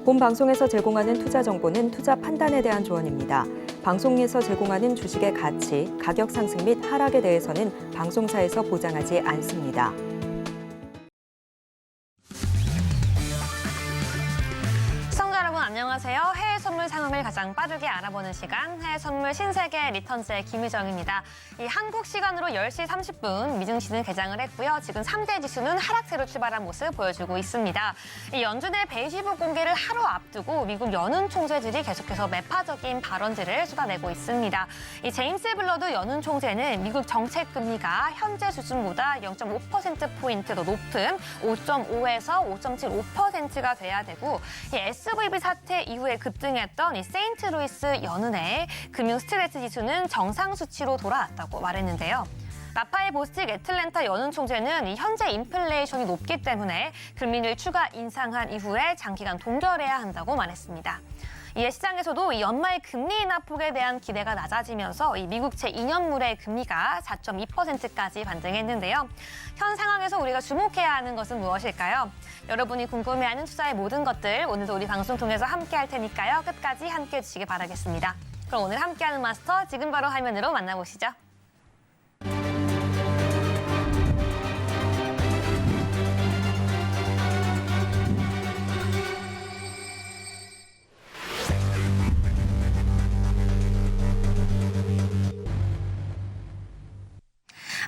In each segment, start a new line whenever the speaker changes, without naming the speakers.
본 방송에서 제공하는 투자 정보는 투자 판단에 대한 조언입니다. 방송에서 제공하는 주식의 가치, 가격 상승 및 하락에 대해서는 방송사에서 보장하지 않습니다.
시청자 여러분 안녕하세요. 해외 선물 상황을 가장 빠르게 알아보는 시간, 해외 선물 신세계 리턴스의 김유정입니다. 이 한국 시간으로 10시 30분 미증시는 개장을 했고요. 지금 3대 지수는 하락세로 출발한 모습 보여주고 있습니다. 이 연준의 베이시북 공개를 하루 앞두고 미국 연은 총재들이 계속해서 매파적인 발언들을 쏟아내고 있습니다. 이 제임스 블러드 연은 총재는 미국 정책 금리가 현재 수준보다 0.5%포인트 더 높은 5.5에서 5.75%가 돼야 되고, 이 SVB 사태 이후에 급등했던 이 세인트루이스 연은의 금융 스트레스 지수는 정상 수치로 돌아왔다고 말했는데요. 라파엘 보스틱 애틀랜타 연은 총재는 이 현재 인플레이션이 높기 때문에 금리를 추가 인상한 이후에 장기간 동결해야 한다고 말했습니다. 이에 시장에서도 이 연말 금리 인하폭에 대한 기대가 낮아지면서 이 미국채 2년물의 금리가 4.2%까지 반등했는데요. 현 상황에서 우리가 주목해야 하는 것은 무엇일까요? 여러분이 궁금해하는 투자의 모든 것들 오늘도 우리 방송 통해서 함께 할 테니까요. 끝까지 함께 해주시기 바라겠습니다. 그럼 오늘 함께하는 마스터 지금 바로 화면으로 만나보시죠.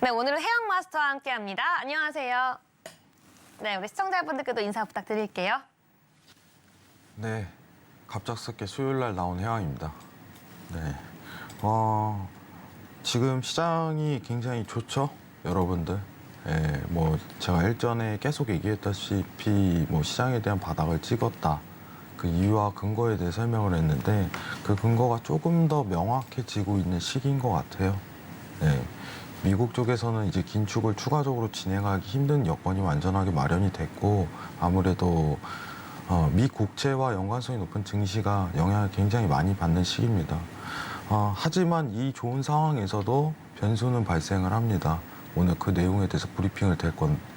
네, 오늘은 해영 마스터와 함께합니다. 안녕하세요. 네, 우리 시청자분들께도 인사 부탁드릴게요.
네, 갑작스럽게 수요일 날 나온 해왕입니다. 네, 지금 시장이 굉장히 좋죠, 여러분들. 예, 뭐 제가 일전에 계속 얘기했다시피 뭐 시장에 대한 바닥을 찍었다. 그 이유와 근거에 대해 설명을 했는데 그 근거가 조금 더 명확해지고 있는 시기인 것 같아요. 네. 미국 쪽에서는 이제 긴축을 추가적으로 진행하기 힘든 여건이 완전하게 마련이 됐고, 아무래도 미 국채와 연관성이 높은 증시가 영향을 굉장히 많이 받는 시기입니다. 하지만 이 좋은 상황에서도 변수는 발생을 합니다. 오늘 그 내용에 대해서 브리핑을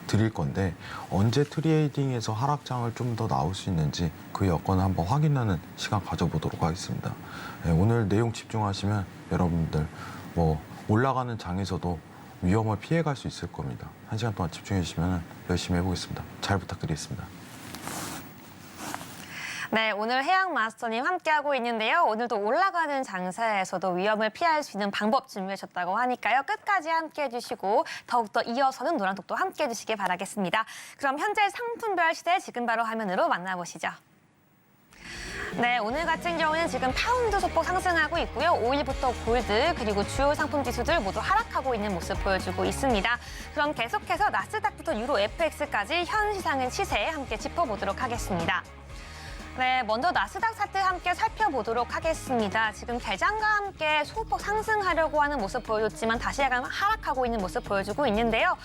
드릴 건데, 언제 트레이딩에서 하락장을 좀 더 나올 수 있는지 그 여건을 한번 확인하는 시간 가져보도록 하겠습니다. 네, 오늘 내용 집중하시면 여러분들 뭐 올라가는 장에서도 위험을 피해갈 수 있을 겁니다. 1시간 동안 집중해 주시면 열심히 해보겠습니다. 잘 부탁드리겠습니다.
네, 오늘 해양 마스터님 함께하고 있는데요. 오늘도 올라가는 장세에서도 위험을 피할 수 있는 방법 준비해 주셨다고 하니까요. 끝까지 함께해 주시고 더욱더 이어서는 노란톡도 함께해 주시길 바라겠습니다. 그럼 현재 상품별 시세 지금 바로 화면으로 만나보시죠. 네, 오늘 같은 경우는 지금 파운드 소폭 상승하고 있고요. 오일부터 골드 그리고 주요 상품 지수들 모두 하락하고 있는 모습 보여주고 있습니다. 그럼 계속해서 나스닥부터 유로 FX까지 현 시장의 시세 함께 짚어보도록 하겠습니다. 네, 먼저 나스닥 차트 함께 살펴보도록 하겠습니다. 지금 개장과 함께 소폭 상승하려고 하는 모습 보여줬지만 다시 약간 하락하고 있는 모습 보여주고 있는데요.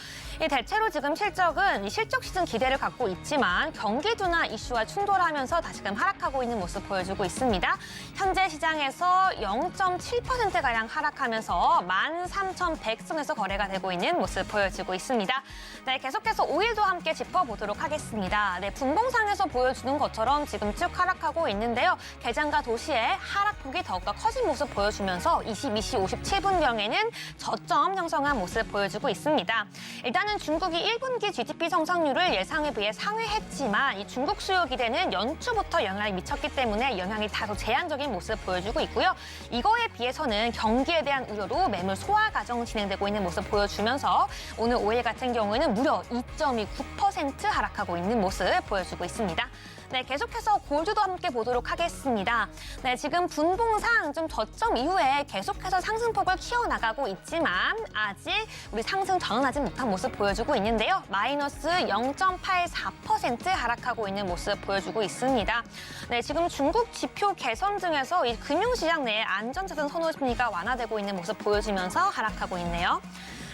이 대체로 지금 실적은 이 실적 시즌 기대를 갖고 있지만 경기 둔화 이슈와 충돌하면서 다시금 하락하고 있는 모습 보여주고 있습니다. 현재 시장에서 0.7%가량 하락하면서 13,100선에서 거래가 되고 있는 모습 보여주고 있습니다. 네, 계속해서 오일도 함께 짚어보도록 하겠습니다. 네, 분봉상에서 보여주는 것처럼 지금 쭉 하락하고 있는데요. 개장과 도시의 하락폭이 더욱더 커진 모습 보여주면서 22시 57분경에는 저점 형성한 모습 보여주고 있습니다. 일단은 중국이 1분기 GDP 성장률을 예상에 비해 상회했지만 이 중국 수요 기대는 연초부터 영향을 미쳤기 때문에 영향이 다소 제한적인 모습 보여주고 있고요. 이거에 비해서는 경기에 대한 우려로 매물 소화 과정 진행되고 있는 모습 보여주면서 오늘 오일 같은 경우에는 무려 2.29% 하락하고 있는 모습 보여주고 있습니다. 네, 계속해서 골드도 함께 보도록 하겠습니다. 네, 지금 분봉상 좀 저점 이후에 계속해서 상승폭을 키워나가고 있지만 아직 우리 상승 전환하지 못한 모습 보여주고 있는데요. 마이너스 0.84% 하락하고 있는 모습 보여주고 있습니다. 네, 지금 중국 지표 개선 등에서 이 금융시장 내에 안전자산 선호 심리가 완화되고 있는 모습 보여주면서 하락하고 있네요.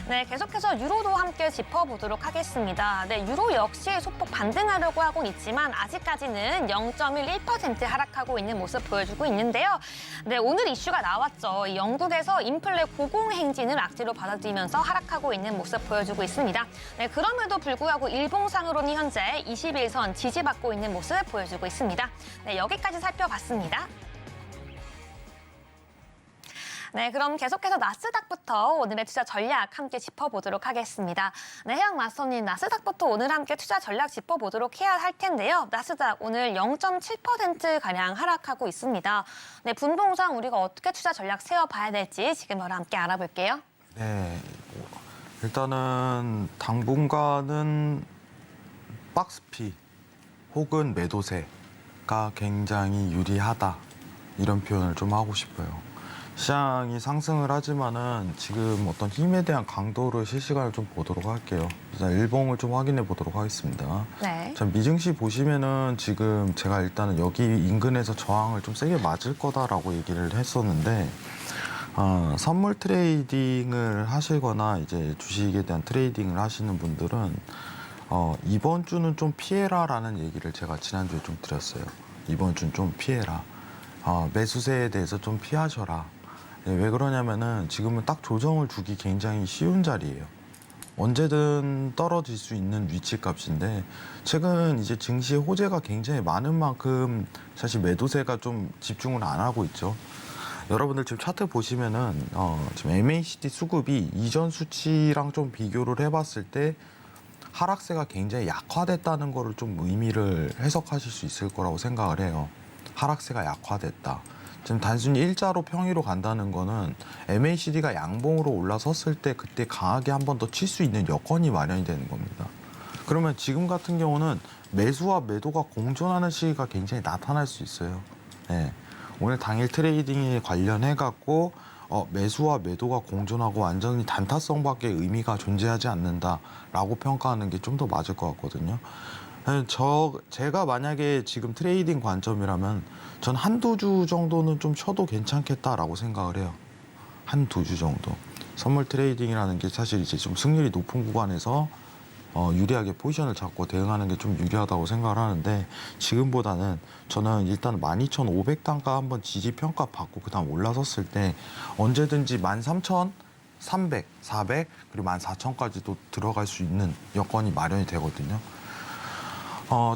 네, 계속해서 유로도 함께 짚어보도록 하겠습니다. 네, 유로 역시 소폭 반등하려고 하고는 있지만 아직까지는 0.11% 하락하고 있는 모습 보여주고 있는데요. 네, 오늘 이슈가 나왔죠. 이 영국에서 인플레 고공행진을 악재로 받아들이면서 하락하고 있는 모습 보여주고 있습니다. 네, 그럼에도 불구하고 일봉상으로는 현재 21선 지지받고 있는 모습 보여주고 있습니다. 네, 여기까지 살펴봤습니다. 네, 그럼 계속해서 나스닥부터 오늘의 투자 전략 함께 짚어보도록 하겠습니다. 네, 해양 마스터님, 나스닥부터 오늘 함께 투자 전략 짚어보도록 해야 할 텐데요. 나스닥 오늘 0.7%가량 하락하고 있습니다. 네, 분봉상 우리가 어떻게 투자 전략 세워봐야 될지 지금 바로 함께 알아볼게요.
네, 일단은 당분간은 박스피 혹은 매도세가 굉장히 유리하다. 이런 표현을 좀 하고 싶어요. 시장이 상승을 하지만은 지금 어떤 힘에 대한 강도를 실시간으로 좀 보도록 할게요. 일단 일봉을 좀 확인해 보도록 하겠습니다.
네.
자, 미증시 보시면은 지금 제가 일단은 여기 인근에서 저항을 좀 세게 맞을 거다라고 얘기를 했었는데, 선물 트레이딩을 하시거나 이제 주식에 대한 트레이딩을 하시는 분들은 이번 주는 좀 피해라라는 얘기를 제가 지난주에 좀 드렸어요. 이번 주는 좀 피해라. 매수세에 대해서 좀 피하셔라. 네, 왜 그러냐면은 지금은 딱 조정을 주기 굉장히 쉬운 자리예요. 언제든 떨어질 수 있는 위치 값인데, 최근 이제 증시의 호재가 굉장히 많은 만큼 사실 매도세가 좀 집중을 안 하고 있죠. 여러분들 지금 차트 보시면은 지금 MACD 수급이 이전 수치랑 좀 비교를 해봤을 때 하락세가 굉장히 약화됐다는 거를 좀 의미를 해석하실 수 있을 거라고 생각을 해요. 하락세가 약화됐다. 지금 단순히 일자로 평이로 간다는 거는 MACD가 양봉으로 올라섰을 때 그때 강하게 한 번 더 칠 수 있는 여건이 마련이 되는 겁니다. 그러면 지금 같은 경우는 매수와 매도가 공존하는 시기가 굉장히 나타날 수 있어요. 네. 오늘 당일 트레이딩에 관련해 갖고 매수와 매도가 공존하고 완전히 단타성밖에 의미가 존재하지 않는다라고 평가하는 게 좀 더 맞을 것 같거든요. 제가 만약에 지금 트레이딩 관점이라면 전 한두 주 정도는 좀 쳐도 괜찮겠다라고 생각을 해요. 한두 주 정도. 선물 트레이딩이라는 게 사실 이제 좀 승률이 높은 구간에서 유리하게 포지션을 잡고 대응하는 게 좀 유리하다고 생각을 하는데, 지금보다는 저는 일단 12,500단가 한번 지지 평가 받고 그다음 올라섰을 때 언제든지 13,300, 400 그리고 14,000까지도 들어갈 수 있는 여건이 마련이 되거든요.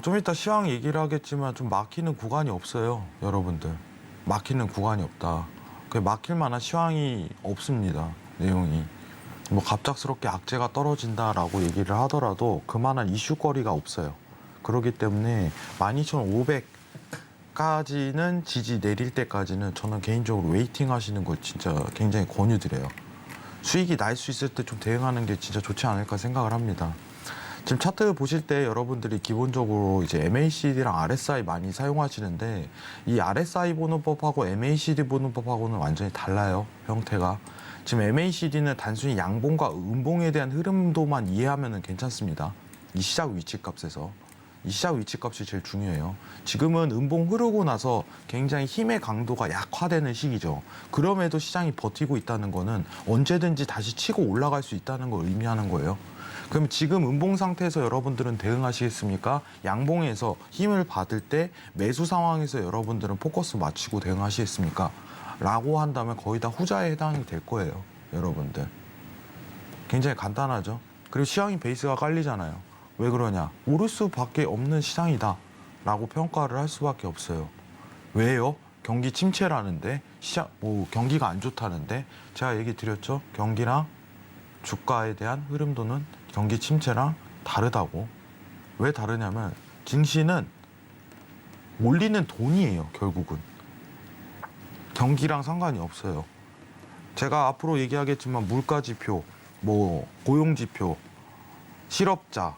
좀 이따 시황 얘기를 하겠지만 좀 막히는 구간이 없어요, 여러분들. 막히는 구간이 없다. 막힐 만한 시황이 없습니다, 내용이. 뭐 갑작스럽게 악재가 떨어진다라고 얘기를 하더라도 그만한 이슈거리가 없어요. 그렇기 때문에 12,500까지는 지지 내릴 때까지는 저는 개인적으로 웨이팅 하시는 걸 진짜 굉장히 권유드려요. 수익이 날 수 있을 때 좀 대응하는 게 진짜 좋지 않을까 생각을 합니다. 지금 차트 보실 때 여러분들이 기본적으로 이제 MACD랑 RSI 많이 사용하시는데, 이 RSI 보는 법하고 MACD 보는 법하고는 완전히 달라요, 형태가. 지금 MACD는 단순히 양봉과 음봉에 대한 흐름도만 이해하면 괜찮습니다. 이 시작 위치 값에서. 이 시작 위치 값이 제일 중요해요. 지금은 음봉 흐르고 나서 굉장히 힘의 강도가 약화되는 시기죠. 그럼에도 시장이 버티고 있다는 거는 언제든지 다시 치고 올라갈 수 있다는 걸 의미하는 거예요. 그럼 지금 음봉 상태에서 여러분들은 대응하시겠습니까? 양봉에서 힘을 받을 때 매수 상황에서 여러분들은 포커스 맞추고 대응하시겠습니까? 라고 한다면 거의 다 후자에 해당이 될 거예요, 여러분들. 굉장히 간단하죠. 그리고 시황이 베이스가 깔리잖아요. 왜 그러냐? 오를 수밖에 없는 시장이다 라고 평가를 할 수밖에 없어요. 왜요? 경기 침체라는데, 경기가 안 좋다는데. 제가 얘기 드렸죠? 경기랑 주가에 대한 흐름도는 경기 침체랑 다르다고. 왜 다르냐면 증시는 올리는 돈이에요, 결국은. 경기랑 상관이 없어요. 제가 앞으로 얘기하겠지만 물가 지표, 뭐 고용 지표, 실업자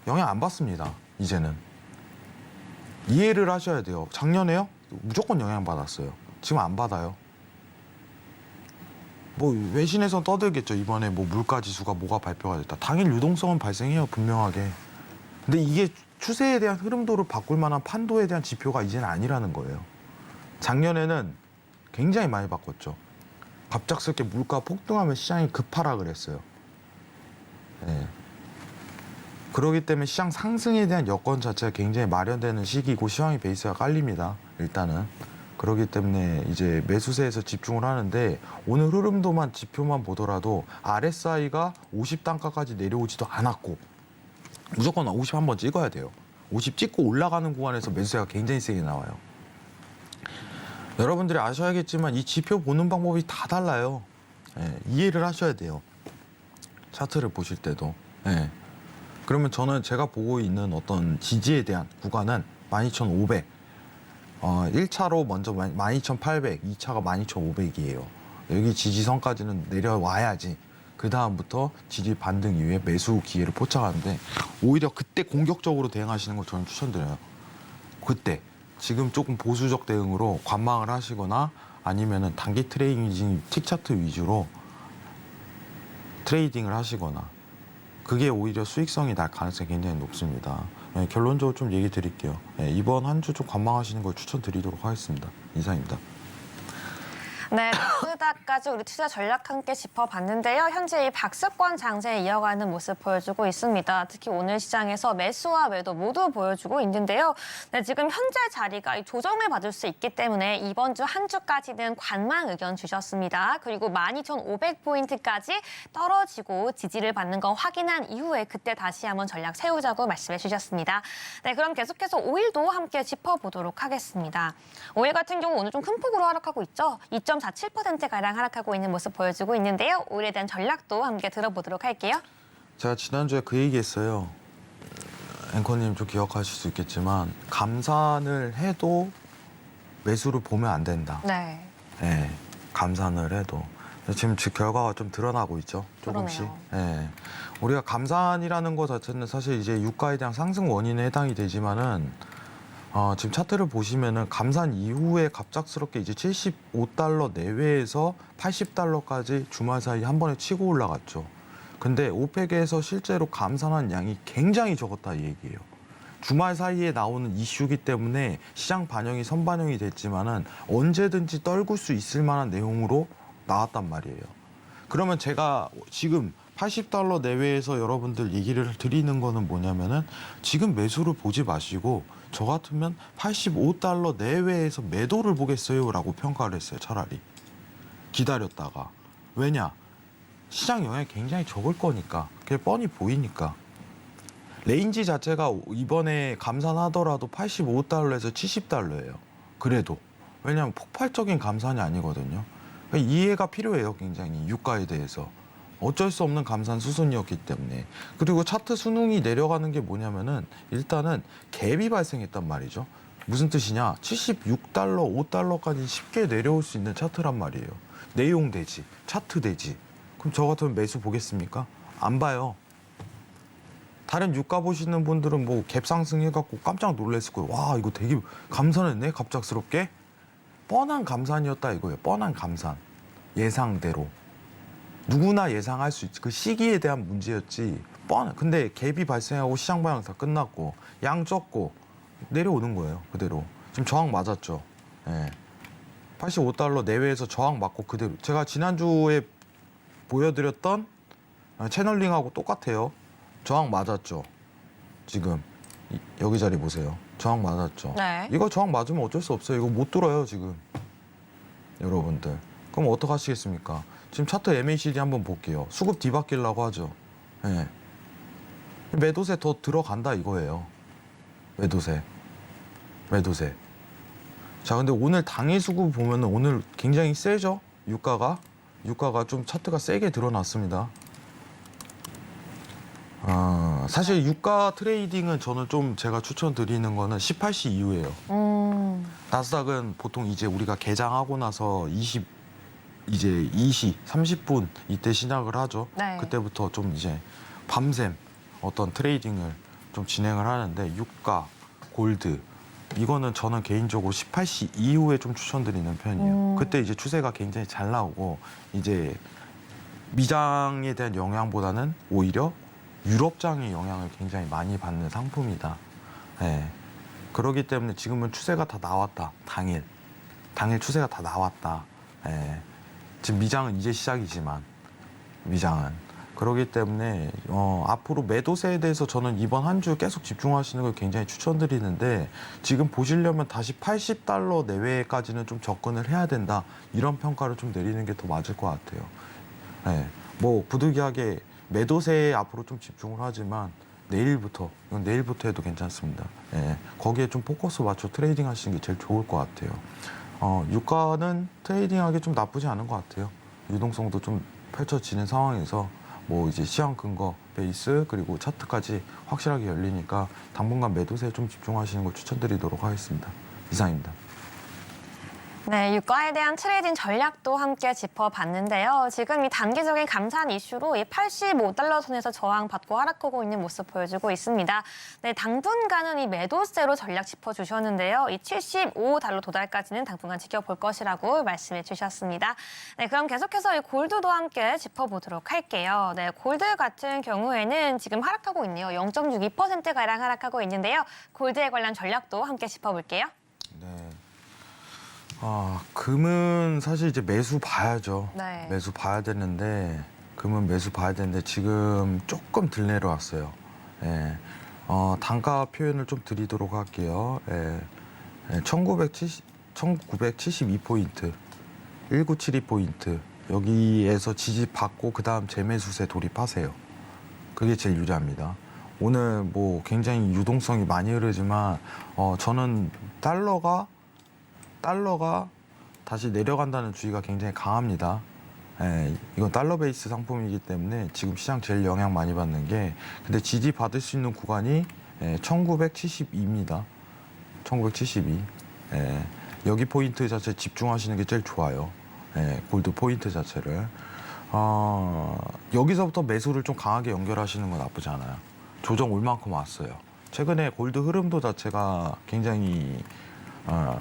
영향 안 받습니다, 이제는. 이해를 하셔야 돼요. 작년에요? 무조건 영향 받았어요. 지금 안 받아요. 뭐 외신에선 떠들겠죠. 이번에 뭐 물가 지수가 뭐가 발표가 됐다. 당일 유동성은 발생해요, 분명하게. 근데 이게 추세에 대한 흐름도를 바꿀 만한 판도에 대한 지표가 이제는 아니라는 거예요. 작년에는 굉장히 많이 바꿨죠. 갑작스럽게 물가 폭등하면 시장이 급하락을 했어요. 예. 그렇기 때문에 시장 상승에 대한 여건 자체가 굉장히 마련되는 시기고 시황이 베이스가 깔립니다. 일단은. 그렇기 때문에 이제 매수세에서 집중을 하는데 오늘 흐름도만 지표만 보더라도 RSI가 50단가까지 내려오지도 않았고 무조건 50 한번 찍어야 돼요. 50 찍고 올라가는 구간에서 매수세가 굉장히 세게 나와요. 여러분들이 아셔야겠지만 이 지표 보는 방법이 다 달라요. 예, 이해를 하셔야 돼요. 차트를 보실 때도. 예. 그러면 저는 제가 보고 있는 어떤 지지에 대한 구간은 12,500. 1차로 먼저 12,800, 2차가 12,500이에요. 여기 지지선까지는 내려와야지 그 다음부터 지지 반등 이후에 매수 기회를 포착하는데 오히려 그때 공격적으로 대응하시는 걸 저는 추천드려요. 그때 지금 조금 보수적 대응으로 관망을 하시거나 아니면은 단기 트레이딩 틱 차트 위주로 트레이딩을 하시거나 그게 오히려 수익성이 날 가능성이 굉장히 높습니다. 예, 결론적으로 좀 얘기 드릴게요. 예, 이번 한 주 좀 관망하시는 걸 추천드리도록 하겠습니다. 이상입니다.
네, 나스닥까지 우리 투자 전략 함께 짚어봤는데요. 현재 이 박스권 장세 이어가는 모습 보여주고 있습니다. 특히 오늘 시장에서 매수와 매도 모두 보여주고 있는데요. 네, 지금 현재 자리가 이 조정을 받을 수 있기 때문에 이번 주 한 주까지는 관망 의견 주셨습니다. 그리고 12,500포인트까지 떨어지고 지지를 받는 건 확인한 이후에 그때 다시 한번 전략 세우자고 말씀해 주셨습니다. 네, 그럼 계속해서 5일도 함께 짚어보도록 하겠습니다. 5일 같은 경우 오늘 좀 큰 폭으로 하락하고 있죠. 2.47%가량 하락하고 있는 모습 보여주고 있는데요. 오일에 대한 전략도 함께 들어보도록 할게요.
제가 지난주에 그 얘기했어요. 앵커님 좀 기억하실 수 있겠지만 감산을 해도 매수를 보면 안 된다.
네.
예, 감산을 해도. 지금 결과가 좀 드러나고 있죠. 조금씩. 예. 우리가 감산이라는 것 자체는 사실 이제 유가에 대한 상승 원인에 해당이 되지만은 지금 차트를 보시면은 감산 이후에 갑작스럽게 이제 75달러 내외에서 80달러까지 주말 사이 한 번에 치고 올라갔죠. 근데 오펙에서 실제로 감산한 양이 굉장히 적었다 이 얘기예요. 주말 사이에 나오는 이슈기 때문에 시장 반영이 선반영이 됐지만은 언제든지 떨굴 수 있을 만한 내용으로 나왔단 말이에요. 그러면 제가 지금 80달러 내외에서 여러분들 얘기를 드리는 거는 뭐냐면은 지금 매수를 보지 마시고 저 같으면 85달러 내외에서 매도를 보겠어요 라고 평가를 했어요. 차라리 기다렸다가. 왜냐? 시장 영향이 굉장히 적을 거니까. 그게 뻔히 보이니까. 레인지 자체가 이번에 감산하더라도 85달러에서 70달러예요. 그래도. 왜냐하면 폭발적인 감산이 아니거든요. 그러니까 이해가 필요해요. 굉장히 유가에 대해서. 어쩔 수 없는 감산 수순이었기 때문에. 그리고 차트 순응이 내려가는 게 뭐냐면은 일단은 갭이 발생했단 말이죠. 무슨 뜻이냐? 76달러, 5달러까지 쉽게 내려올 수 있는 차트란 말이에요. 내용 대지, 차트 대지. 그럼 저 같으면 매수 보겠습니까? 안 봐요. 다른 유가 보시는 분들은 뭐 갭 상승해갖고 깜짝 놀랐을 거예요. 와, 이거 되게 감산했네, 갑작스럽게. 뻔한 감산이었다 이거예요. 뻔한 감산. 예상대로. 누구나 예상할 수 있지. 그 시기에 대한 문제였지. 근데 갭이 발생하고 시장 반영 다 끝났고 양 적고 내려오는 거예요. 그대로. 지금 저항 맞았죠. 예. 85달러 내외에서 저항 맞고 그대로. 제가 지난주에 보여드렸던 채널링하고 똑같아요. 저항 맞았죠. 지금 여기 자리 보세요. 저항 맞았죠.
네.
이거 저항 맞으면 어쩔 수 없어요. 이거 못 들어요 지금. 여러분들. 그럼 어떡하시겠습니까? 지금 차트 MACD 한번 볼게요. 수급 뒤바뀌려고 하죠. 예. 매도세 더 들어간다 이거예요. 매도세. 자, 근데 오늘 당일 수급 보면은 오늘 굉장히 세죠? 유가가 좀 차트가 세게 드러났습니다. 사실 유가 트레이딩은 저는 좀 제가 추천드리는 거는 18시 이후예요. 나스닥은 보통 이제 우리가 개장하고 나서 2시 30분 이때 시작을 하죠.
네.
그때부터 좀 이제 밤샘 어떤 트레이딩을 좀 진행을 하는데 유가, 골드 이거는 저는 개인적으로 18시 이후에 좀 추천드리는 편이에요. 그때 이제 추세가 굉장히 잘 나오고 이제 미장에 대한 영향보다는 오히려 유럽장의 영향을 굉장히 많이 받는 상품이다. 예. 그렇기 때문에 지금은 추세가 다 나왔다. 당일 추세가 다 나왔다. 예. 지금 미장은 이제 시작이지만 미장은 그렇기 때문에 앞으로 매도세에 대해서 저는 이번 한 주 계속 집중하시는 걸 굉장히 추천드리는데 지금 보시려면 다시 $80 내외까지는 좀 접근을 해야 된다. 이런 평가를 좀 내리는 게 더 맞을 것 같아요. 네, 뭐 부득이하게 매도세에 앞으로 좀 집중을 하지만 이건 내일부터 해도 괜찮습니다. 예, 거기에 좀 포커스 맞춰 트레이딩 하시는 게 제일 좋을 것 같아요. 유가는 트레이딩하기 좀 나쁘지 않은 것 같아요. 유동성도 좀 펼쳐지는 상황에서 뭐 이제 시황 근거, 베이스 그리고 차트까지 확실하게 열리니까 당분간 매도세에 좀 집중하시는 걸 추천드리도록 하겠습니다. 이상입니다.
네, 유가에 대한 트레이딩 전략도 함께 짚어봤는데요. 지금 이 단기적인 감산 이슈로 이 $85 선에서 저항받고 하락하고 있는 모습 보여주고 있습니다. 네, 당분간은 이 매도세로 전략 짚어주셨는데요. 이 $75 도달까지는 당분간 지켜볼 것이라고 말씀해 주셨습니다. 네, 그럼 계속해서 이 골드도 함께 짚어보도록 할게요. 네, 골드 같은 경우에는 지금 하락하고 있네요. 0.62%가량 하락하고 있는데요. 골드에 관련 전략도 함께 짚어볼게요.
네. 금은 사실 이제 매수 봐야죠.
네.
매수 봐야 되는데, 금은 매수 봐야 되는데, 지금 조금 들 내려왔어요. 예. 단가 표현을 좀 드리도록 할게요. 예. 1972포인트, 1972포인트. 여기에서 지지 받고, 그 다음 재매수세 돌입하세요. 그게 제일 유리합니다. 오늘 뭐 굉장히 유동성이 많이 흐르지만, 저는 달러가 다시 내려간다는 주의가 굉장히 강합니다. 이건 달러 베이스 상품이기 때문에 지금 시장 제일 영향 많이 받는 게 근데 지지 받을 수 있는 구간이 1972입니다. 1972. 여기 포인트 자체 집중하시는 게 제일 좋아요. 골드 포인트 자체를. 여기서부터 매수를 좀 강하게 연결하시는 건 나쁘지 않아요. 조정 올 만큼 왔어요. 최근에 골드 흐름도 자체가 굉장히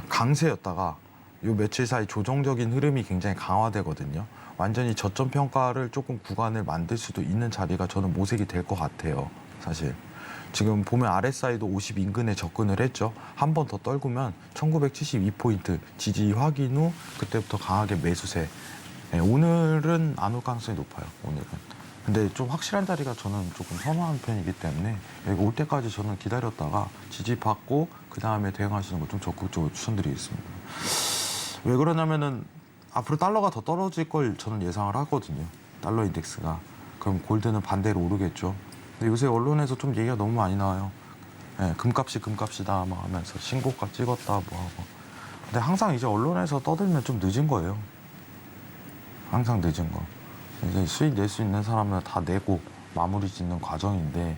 강세였다가 요 며칠 사이 조정적인 흐름이 굉장히 강화되거든요. 완전히 저점 평가를 조금 구간을 만들 수도 있는 자리가 저는 모색이 될 것 같아요. 사실 지금 보면 RSI도 50 인근에 접근을 했죠. 한 번 더 떨구면 1972포인트 지지 확인 후 그때부터 강하게 매수세. 오늘은 안 올 가능성이 높아요. 오늘은. 근데 좀 확실한 자리가 저는 조금 선호하는 편이기 때문에 여기 올 때까지 저는 기다렸다가 지지받고 그 다음에 대응하시는 걸 좀 적극적으로 추천드리겠습니다. 왜 그러냐면은 앞으로 달러가 더 떨어질 걸 저는 예상을 하거든요. 달러 인덱스가. 그럼 골드는 반대로 오르겠죠. 근데 요새 언론에서 좀 얘기가 너무 많이 나와요. 금값이다 막 하면서 신고가 찍었다 뭐 하고. 근데 항상 이제 언론에서 떠들면 좀 늦은 거예요. 항상 늦은 거. 이제 수익 낼 수 있는 사람은 다 내고 마무리 짓는 과정인데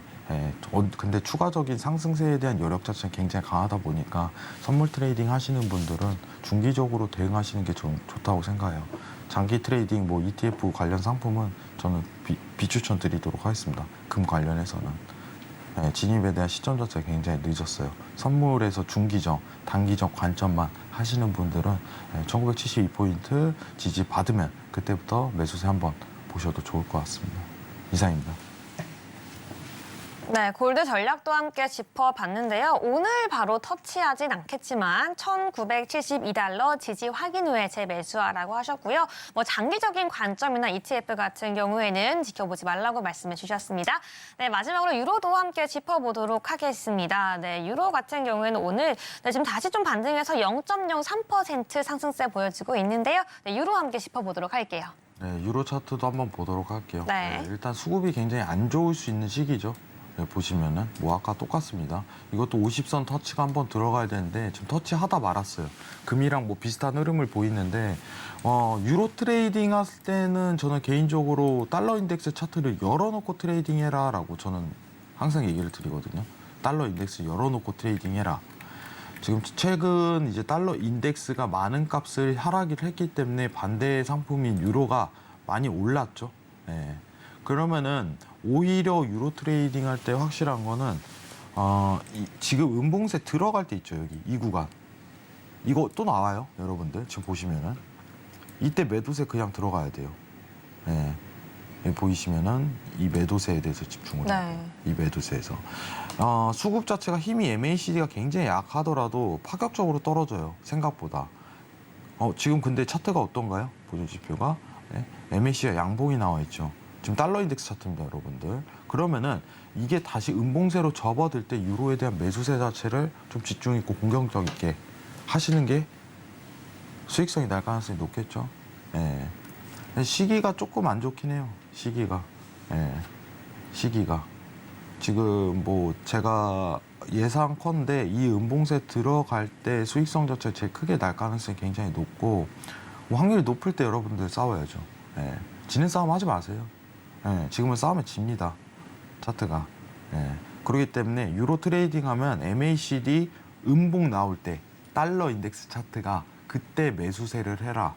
근데 추가적인 상승세에 대한 여력 자체는 굉장히 강하다 보니까 선물 트레이딩 하시는 분들은 중기적으로 대응하시는 게 좀 좋다고 생각해요. 장기 트레이딩 뭐 ETF 관련 상품은 저는 비추천 드리도록 하겠습니다. 금 관련해서는. 진입에 대한 시점 자체가 굉장히 늦었어요. 선물에서 중기적, 단기적 관점만 하시는 분들은 1972포인트 지지 받으면 그때부터 매수세 한번 보셔도 좋을 것 같습니다. 이상입니다.
네, 골드 전략도 함께 짚어봤는데요. 오늘 바로 터치하진 않겠지만 $1972 지지 확인 후에 재매수하라고 하셨고요. 뭐 장기적인 관점이나 ETF 같은 경우에는 지켜보지 말라고 말씀해 주셨습니다. 네, 마지막으로 유로도 함께 짚어보도록 하겠습니다. 네, 유로 같은 경우에는 오늘 지금 다시 좀 반등해서 0.03% 상승세 보여지고 있는데요. 네, 유로 함께 짚어보도록 할게요.
네, 유로 차트도 한번 보도록 할게요.
네.
일단 수급이 굉장히 안 좋을 수 있는 시기죠. 보시면은 뭐 아까 똑같습니다. 이것도 50선 터치가 한번 들어가야 되는데 지금 터치하다 말았어요. 금이랑 뭐 비슷한 흐름을 보이는데 유로 트레이딩 할 때는 저는 개인적으로 달러 인덱스 차트를 열어놓고 트레이딩해라라고 저는 항상 얘기를 드리거든요. 달러 인덱스 열어놓고 트레이딩해라. 지금 최근 이제 달러 인덱스가 많은 값을 하락을 했기 때문에 반대 상품인 유로가 많이 올랐죠. 그러면은 오히려 유로 트레이딩 할 때 확실한 거는 지금 음봉세 들어갈 때 있죠. 여기 이 구간 이거 또 나와요. 여러분들 지금 보시면은 이때 매도세 그냥 들어가야 돼요. 여기 보이시면은 이 매도세에 대해서 집중을 해요. 이 매도세에서 수급 자체가 힘이 MACD가 굉장히 약하더라도 파격적으로 떨어져요. 생각보다. 지금 근데 차트가 어떤가요? 보조 지표가 MACD가 양봉이 나와 있죠. 지금 달러 인덱스 차트입니다, 여러분들. 그러면은 이게 다시 음봉세로 접어들 때 유로에 대한 매수세 자체를 좀 집중 있고 공격적 있게 하시는 게 수익성이 날 가능성이 높겠죠. 예. 시기가 조금 안 좋긴 해요. 시기가. 예. 시기가. 지금 뭐 제가 예상컨대 이 음봉세 들어갈 때 수익성 자체가 제일 크게 날 가능성이 굉장히 높고 뭐 확률이 높을 때 여러분들 싸워야죠. 예. 지는 싸움 하지 마세요. 예. 지금은 싸우면 집니다. 차트가. 예. 그렇기 때문에 유로 트레이딩 하면 MACD 음봉 나올 때 달러 인덱스 차트가 그때 매수세를 해라.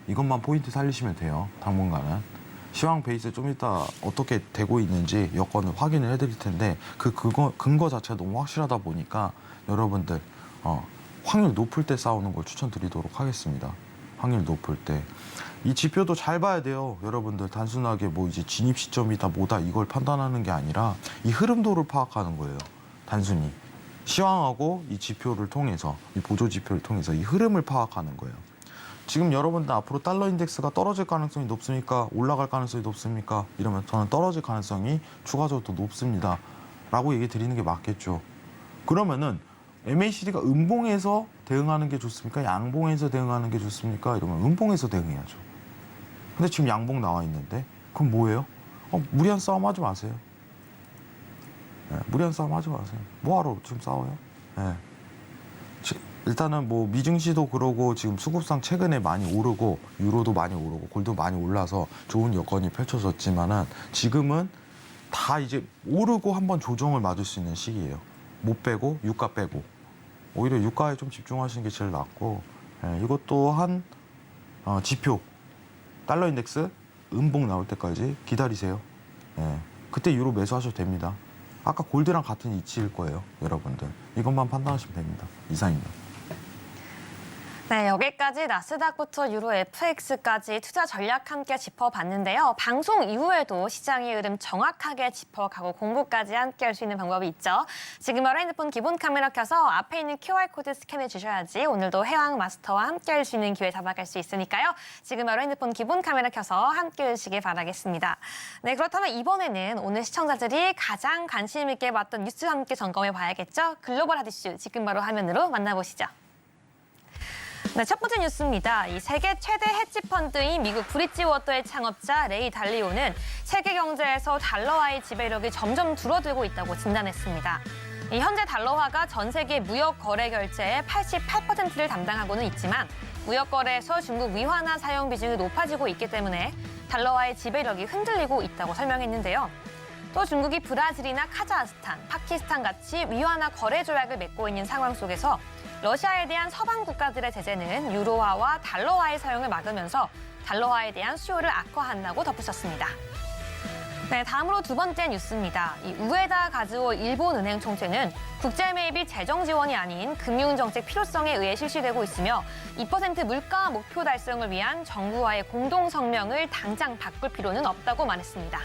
이것만 포인트 살리시면 돼요. 당분간은. 시황 베이스 좀 이따 어떻게 되고 있는지 여건을 확인을 해드릴 텐데 그 근거 자체가 너무 확실하다 보니까 여러분들 확률 높을 때 싸우는 걸 추천드리도록 하겠습니다. 확률 높을 때. 이 지표도 잘 봐야 돼요. 여러분들 단순하게 뭐 이제 진입 시점이다 뭐다 이걸 판단하는 게 아니라 이 흐름도를 파악하는 거예요. 단순히. 시황하고 이 지표를 통해서 이 보조 지표를 통해서 이 흐름을 파악하는 거예요. 지금 여러분들 앞으로 달러 인덱스가 떨어질 가능성이 높습니까? 올라갈 가능성이 높습니까? 이러면 저는 떨어질 가능성이 추가적으로 더 높습니다. 라고 얘기 드리는 게 맞겠죠. 그러면은 MACD가 음봉에서 대응하는 게 좋습니까? 양봉에서 대응하는 게 좋습니까? 이러면 음봉에서 대응해야죠. 근데 지금 양봉 나와 있는데 그럼 뭐예요? 무리한 싸움 하지 마세요. 네, 무리한 싸움 하지 마세요. 뭐하러 지금 싸워요? 네. 일단은 뭐 미증시도 그러고 지금 수급상 최근에 많이 오르고 유로도 많이 오르고 골도 많이 올라서 좋은 여건이 펼쳐졌지만은 지금은 다 이제 오르고 한번 조정을 맞을 수 있는 시기예요. 못 빼고 유가 빼고 오히려 유가에 좀 집중하시는 게 제일 낫고 이것 또한 지표 달러 인덱스 음봉 나올 때까지 기다리세요. 그때 유로 매수하셔도 됩니다. 아까 골드랑 같은 이치일 거예요, 여러분들. 이것만 판단하시면 됩니다. 이상입니다.
네, 여기까지 나스닥부터 유로 FX까지 투자 전략 함께 짚어봤는데요. 방송 이후에도 시장의 흐름 정확하게 짚어가고 공부까지 함께 할 수 있는 방법이 있죠. 지금 바로 핸드폰 기본 카메라 켜서 앞에 있는 QR코드 스캔해 주셔야지 오늘도 해왕 마스터와 함께 할 수 있는 기회 잡아갈 수 있으니까요. 지금 바로 핸드폰 기본 카메라 켜서 함께 해주시길 바라겠습니다. 네, 그렇다면 이번에는 오늘 시청자들이 가장 관심 있게 봤던 뉴스와 함께 점검해 봐야겠죠. 글로벌 핫이슈 지금 바로 화면으로 만나보시죠. 네, 첫 번째 뉴스입니다. 이 세계 최대 헤지 펀드인 미국 브릿지워터의 창업자 레이 달리오는 세계 경제에서 달러화의 지배력이 점점 줄어들고 있다고 진단했습니다. 현재 달러화가 전 세계 무역 거래 결제의 88%를 담당하고는 있지만 무역 거래에서 중국 위화나 사용 비중이 높아지고 있기 때문에 달러화의 지배력이 흔들리고 있다고 설명했는데요. 또 중국이 브라질이나 카자흐스탄, 파키스탄 같이 위화나 거래 조약을 맺고 있는 상황 속에서 러시아에 대한 서방 국가들의 제재는 유로화와 달러화의 사용을 막으면서 달러화에 대한 수요를 악화한다고 덧붙였습니다. 네, 다음으로 두 번째 뉴스입니다. 이 우에다 가즈오 일본은행 총재는 국제 매입이 재정 지원이 아닌 금융정책 필요성에 의해 실시되고 있으며 2% 물가 목표 달성을 위한 정부와의 공동 성명을 당장 바꿀 필요는 없다고 말했습니다.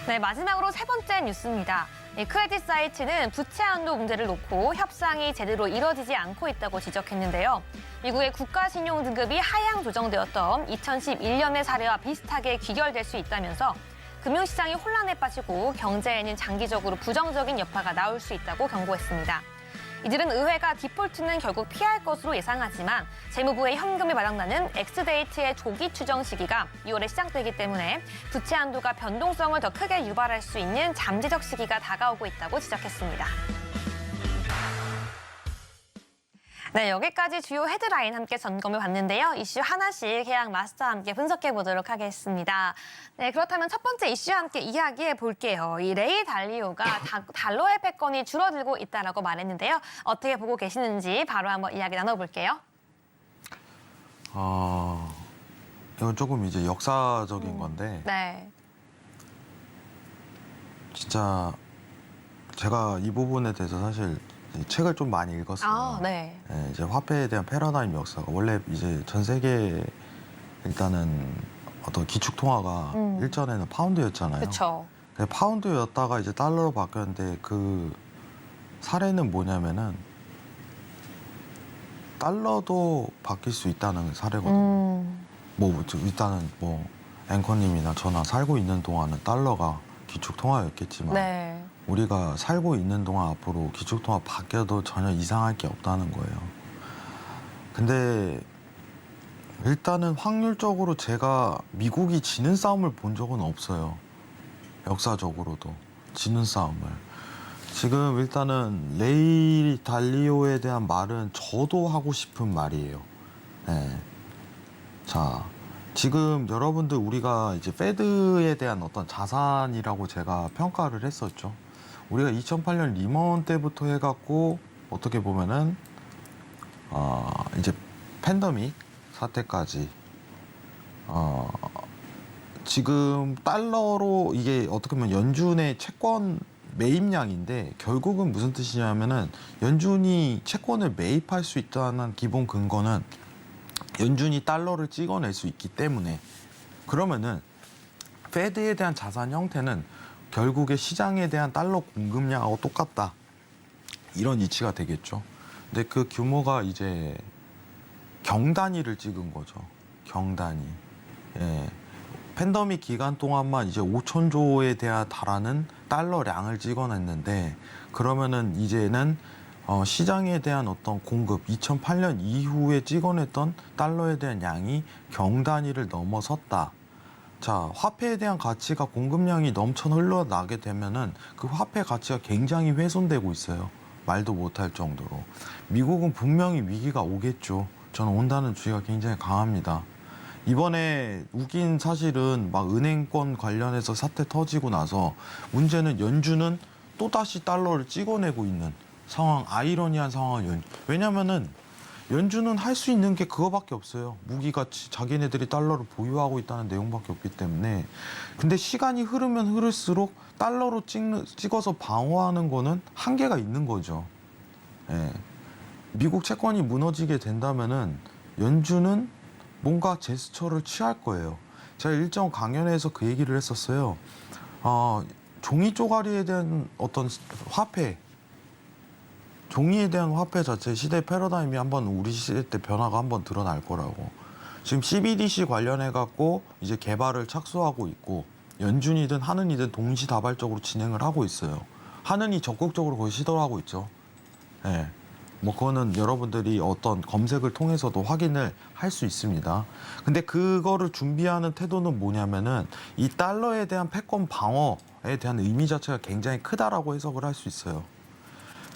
네, 마지막으로 세 번째 뉴스입니다. 크레딧 사이트는 부채 한도 문제를 놓고 협상이 제대로 이뤄지지 않고 있다고 지적했는데요. 미국의 국가 신용 등급이 하향 조정되었던 2011년의 사례와 비슷하게 귀결될 수 있다면서 금융시장이 혼란에 빠지고 경제에는 장기적으로 부정적인 여파가 나올 수 있다고 경고했습니다. 이들은 의회가 디폴트는 결국 피할 것으로 예상하지만 재무부의 현금이 바닥나는 엑스데이트의 조기 추정 시기가 6월에 시작되기 때문에 부채 한도가 변동성을 더 크게 유발할 수 있는 잠재적 시기가 다가오고 있다고 지적했습니다. 네, 여기까지 주요 헤드라인 함께 점검해 봤는데요. 이슈 하나씩 해양 마스터와 함께 분석해 보도록 하겠습니다. 네, 그렇다면 첫 번째 이슈 함께 이야기해 볼게요. 이 레이 달리오가 달러의 패권이 줄어들고 있다라고 말했는데요. 어떻게 보고 계시는지 바로 한번 이야기 나눠볼게요.
이건 조금 이제 역사적인 건데
네.
진짜 제가 이 부분에 대해서 사실 책을 좀 많이 읽었어요.
아, 네.
이제 화폐에 대한 패러다임 역사가 원래 이제 전 세계 일단은 어떤 기축 통화가 일전에는 파운드였잖아요.
그렇죠.
파운드였다가 이제 달러로 바뀌었는데 그 사례는 뭐냐면은 달러도 바뀔 수 있다는 사례거든요. 뭐 일단은 뭐 앵커님이나 저나 살고 있는 동안은 달러가 기축통화였겠지만
네.
우리가 살고 있는 동안 앞으로 기축통화 바뀌어도 전혀 이상할 게 없다는 거예요. 근데 일단은 확률적으로 제가 미국이 지는 싸움을 본 적은 없어요. 역사적으로도 지는 싸움을. 지금 일단은 레이 달리오에 대한 말은 저도 하고 싶은 말이에요. 네. 자, 지금 여러분들 우리가 이제 페드에 대한 어떤 자산이라고 제가 평가를 했었죠. 우리가 2008년 리먼 때부터 해갖고 어떻게 보면은 이제 팬데믹 사태까지 지금 달러로 이게 어떻게 보면 연준의 채권 매입량인데 결국은 무슨 뜻이냐면은 연준이 채권을 매입할 수 있다는 기본 근거는 연준이 달러를 찍어낼 수 있기 때문에 그러면은 페드에 대한 자산 형태는 결국에 시장에 대한 달러 공급량하고 똑같다. 이런 이치가 되겠죠. 근데 그 규모가 이제 경단위를 찍은 거죠. 경단위. 예. 팬데믹 기간 동안만 이제 5천조에 대한 달하는 달러량을 찍어냈는데 그러면은 이제는 시장에 대한 어떤 공급 2008년 이후에 찍어냈던 달러에 대한 양이 경단위를 넘어섰다. 자, 화폐에 대한 가치가 공급량이 넘쳐 흘러나게 되면은 그 화폐 가치가 굉장히 훼손되고 있어요. 말도 못할 정도로. 미국은 분명히 위기가 오겠죠. 저는 온다는 주의가 굉장히 강합니다. 이번에 웃긴 사실은 막 은행권 관련해서 사태 터지고 나서 문제는 연준은 또다시 달러를 찍어내고 있는 상황, 아이러니한 상황을 왜냐면은 연준은 할 수 있는 게 그거밖에 없어요. 무기가치, 자기네들이 달러를 보유하고 있다는 내용밖에 없기 때문에. 근데 시간이 흐르면 흐를수록 달러로 찍어서 방어하는 거는 한계가 있는 거죠. 예. 미국 채권이 무너지게 된다면은 연준은 뭔가 제스처를 취할 거예요. 제가 일정 강연에서 그 얘기를 했었어요. 종이 쪼가리에 대한 어떤 화폐, 종이에 대한 화폐 자체 시대 패러다임이 한번 우리 시대 때 변화가 한번 드러날 거라고. 지금 CBDC 관련해 갖고 이제 개발을 착수하고 있고 연준이든 하느니든 동시다발적으로 진행을 하고 있어요. 하느니 적극적으로 거의 시도를 하고 있죠. 예. 뭐 그거는 여러분들이 어떤 검색을 통해서도 확인을 할 수 있습니다. 근데 그거를 준비하는 태도는 뭐냐면은 이 달러에 대한 패권 방어에 대한 의미 자체가 굉장히 크다라고 해석을 할 수 있어요.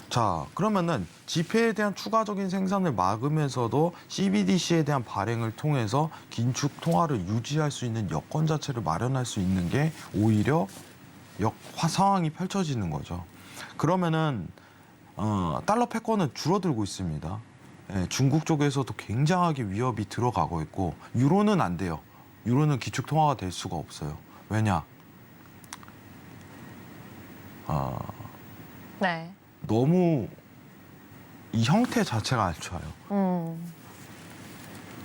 자, 그러면은 지폐에 대한 추가적인 생산을 막으면서도 CBDC에 대한 발행을 통해서 긴축 통화를 유지할 수 있는 여건 자체를 마련할 수 있는 게 오히려 상황이 펼쳐지는 거죠. 그러면은 달러 패권은 줄어들고 있습니다. 예, 중국 쪽에서도 굉장하게 위협이 들어가고 있고 유로는 안 돼요. 유로는 기축 통화가 될 수가 없어요. 왜냐?
네.
너무 이 형태 자체가 안 좋아요.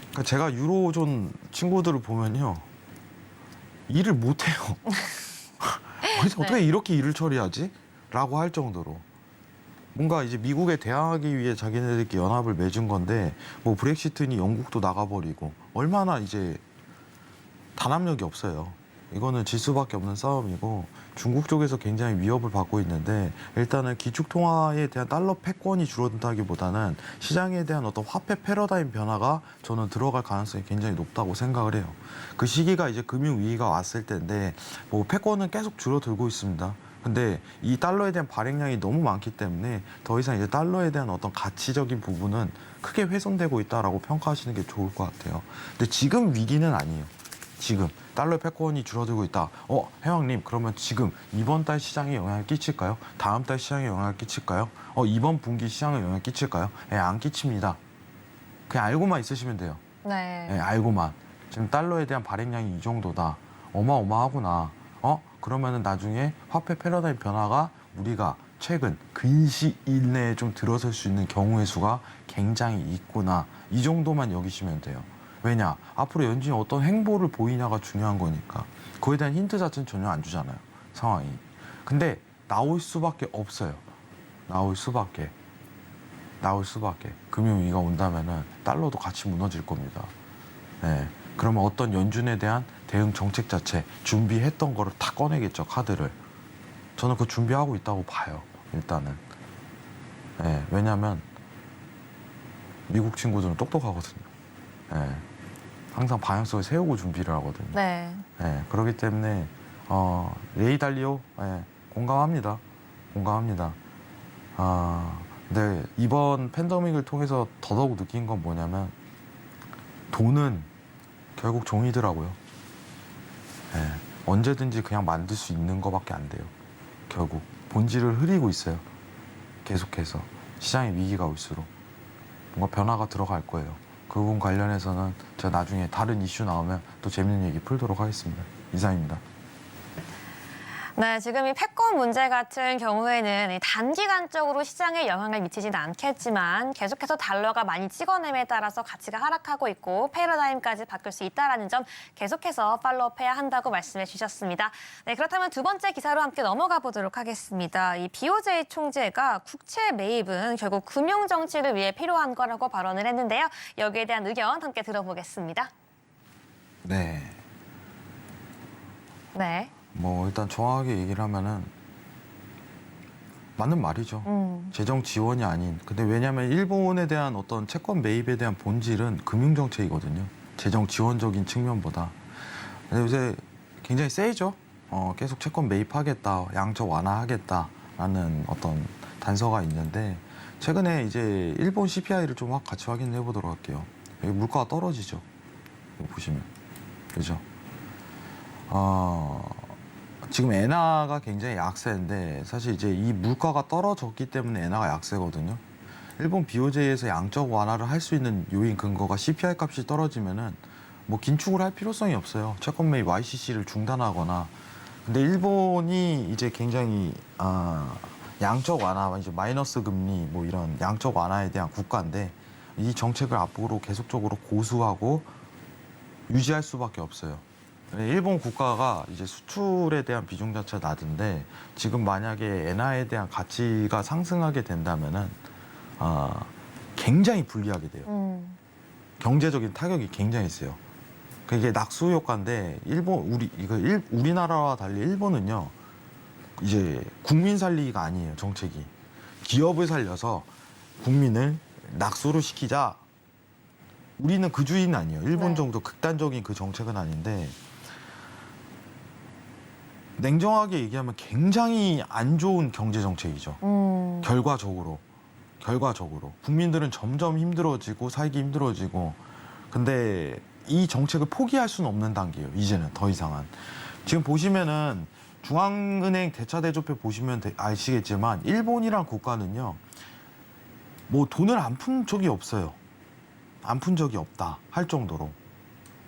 그러니까 제가 유로존 친구들을 보면요. 일을 못 해요. 그래서 어떻게 이렇게 일을 처리하지? 라고 할 정도로. 뭔가 이제 미국에 대항하기 위해 자기네들끼리 연합을 맺은 건데 뭐 브렉시트니 영국도 나가버리고 얼마나 이제 단합력이 없어요. 이거는 질 수밖에 없는 싸움이고 중국 쪽에서 굉장히 위협을 받고 있는데 일단은 기축통화에 대한 달러 패권이 줄어든다기보다는 시장에 대한 어떤 화폐 패러다임 변화가 저는 들어갈 가능성이 굉장히 높다고 생각을 해요. 그 시기가 이제 금융위기가 왔을 때인데 뭐 패권은 계속 줄어들고 있습니다. 근데 이 달러에 대한 발행량이 너무 많기 때문에 더 이상 이제 달러에 대한 어떤 가치적인 부분은 크게 훼손되고 있다라고 평가하시는 게 좋을 것 같아요. 근데 지금 위기는 아니에요. 지금 달러 패권이 줄어들고 있다. 해왕님 그러면 지금 이번 달 시장에 영향을 끼칠까요? 다음 달 시장에 영향을 끼칠까요? 이번 분기 시장에 영향을 끼칠까요? 예, 안 끼칩니다. 그냥 알고만 있으시면 돼요.
네.
예, 알고만. 지금 달러에 대한 발행량이 이 정도다. 어마어마하구나. 그러면은 나중에 화폐 패러다임 변화가 우리가 최근 근시일 내에 좀 들어설 수 있는 경우의 수가 굉장히 있구나. 이 정도만 여기시면 돼요. 왜냐? 앞으로 연준이 어떤 행보를 보이냐가 중요한 거니까. 그거에 대한 힌트 자체는 전혀 안 주잖아요. 상황이. 근데 나올 수밖에 없어요. 나올 수밖에. 금융위기가 온다면은 달러도 같이 무너질 겁니다. 네. 그러면 어떤 연준에 대한 대응 정책 자체 준비했던 거를 다 꺼내겠죠, 카드를. 저는 그 준비하고 있다고 봐요, 일단은. 예, 왜냐하면 미국 친구들은 똑똑하거든요. 예, 항상 방향성을 세우고 준비를 하거든요.
네.
예, 그렇기 때문에 레이 달리오, 예, 공감합니다. 공감합니다. 근데 이번 팬데믹을 통해서 더더욱 느낀 건 뭐냐면 돈은 결국 종이더라고요. 예, 언제든지 그냥 만들 수 있는 거밖에 안 돼요. 결국 본질을 흐리고 있어요. 계속해서 시장의 위기가 올수록 뭔가 변화가 들어갈 거예요. 그 부분 관련해서는 제가 나중에 다른 이슈 나오면 또 재밌는 얘기 풀도록 하겠습니다. 이상입니다.
네, 지금 이 패권 문제 같은 경우에는 이 단기간적으로 시장에 영향을 미치지는 않겠지만 계속해서 달러가 많이 찍어냄에 따라서 가치가 하락하고 있고 패러다임까지 바뀔 수 있다는 점 계속해서 팔로우해야 한다고 말씀해 주셨습니다. 네, 그렇다면 두 번째 기사로 함께 넘어가 보도록 하겠습니다. 이 BOJ 총재가 국채 매입은 결국 금융 정치를 위해 필요한 거라고 발언을 했는데요. 여기에 대한 의견 함께 들어보겠습니다.
네.
네.
뭐 일단 정확하게 얘기를 하면은 맞는 말이죠. 재정 지원이 아닌. 근데 왜냐하면 일본에 대한 어떤 채권 매입에 대한 본질은 금융 정책이거든요. 재정 지원적인 측면보다. 근데 요새 굉장히 세죠. 계속 채권 매입하겠다, 양적 완화하겠다라는 어떤 단서가 있는데 최근에 이제 일본 CPI를 좀 같이 확인해 보도록 할게요. 여기 물가가 떨어지죠. 여기 보시면 그죠? 지금 엔화가 굉장히 약세인데 사실 이제 이 물가가 떨어졌기 때문에 엔화가 약세거든요. 일본 BOJ에서 양적 완화를 할 수 있는 요인 근거가 CPI 값이 떨어지면은 뭐 긴축을 할 필요성이 없어요. 채권 매입 YCC를 중단하거나. 근데 일본이 이제 굉장히 양적 완화, 이제 마이너스 금리 뭐 이런 양적 완화에 대한 국가인데 이 정책을 앞으로 계속적으로 고수하고 유지할 수밖에 없어요. 일본 국가가 이제 수출에 대한 비중 자체가 낮은데 지금 만약에 엔화에 대한 가치가 상승하게 된다면은 굉장히 불리하게 돼요. 경제적인 타격이 굉장히 세요. 이게 낙수 효과인데 우리나라와 달리 일본은요 이제 국민 살리기가 아니에요. 정책이 기업을 살려서 국민을 낙수로 시키자. 우리는 그 주의는 아니에요. 일본
네.
정도 극단적인 그 정책은 아닌데. 냉정하게 얘기하면 굉장히 안 좋은 경제 정책이죠. 결과적으로 국민들은 점점 힘들어지고 살기 힘들어지고. 근데 이 정책을 포기할 수는 없는 단계예요. 이제는 더 이상은. 지금 보시면은 중앙은행 대차대조표 보시면 아시겠지만 일본이란 국가는요. 뭐 돈을 안 푼 적이 없어요. 안 푼 적이 없다 할 정도로.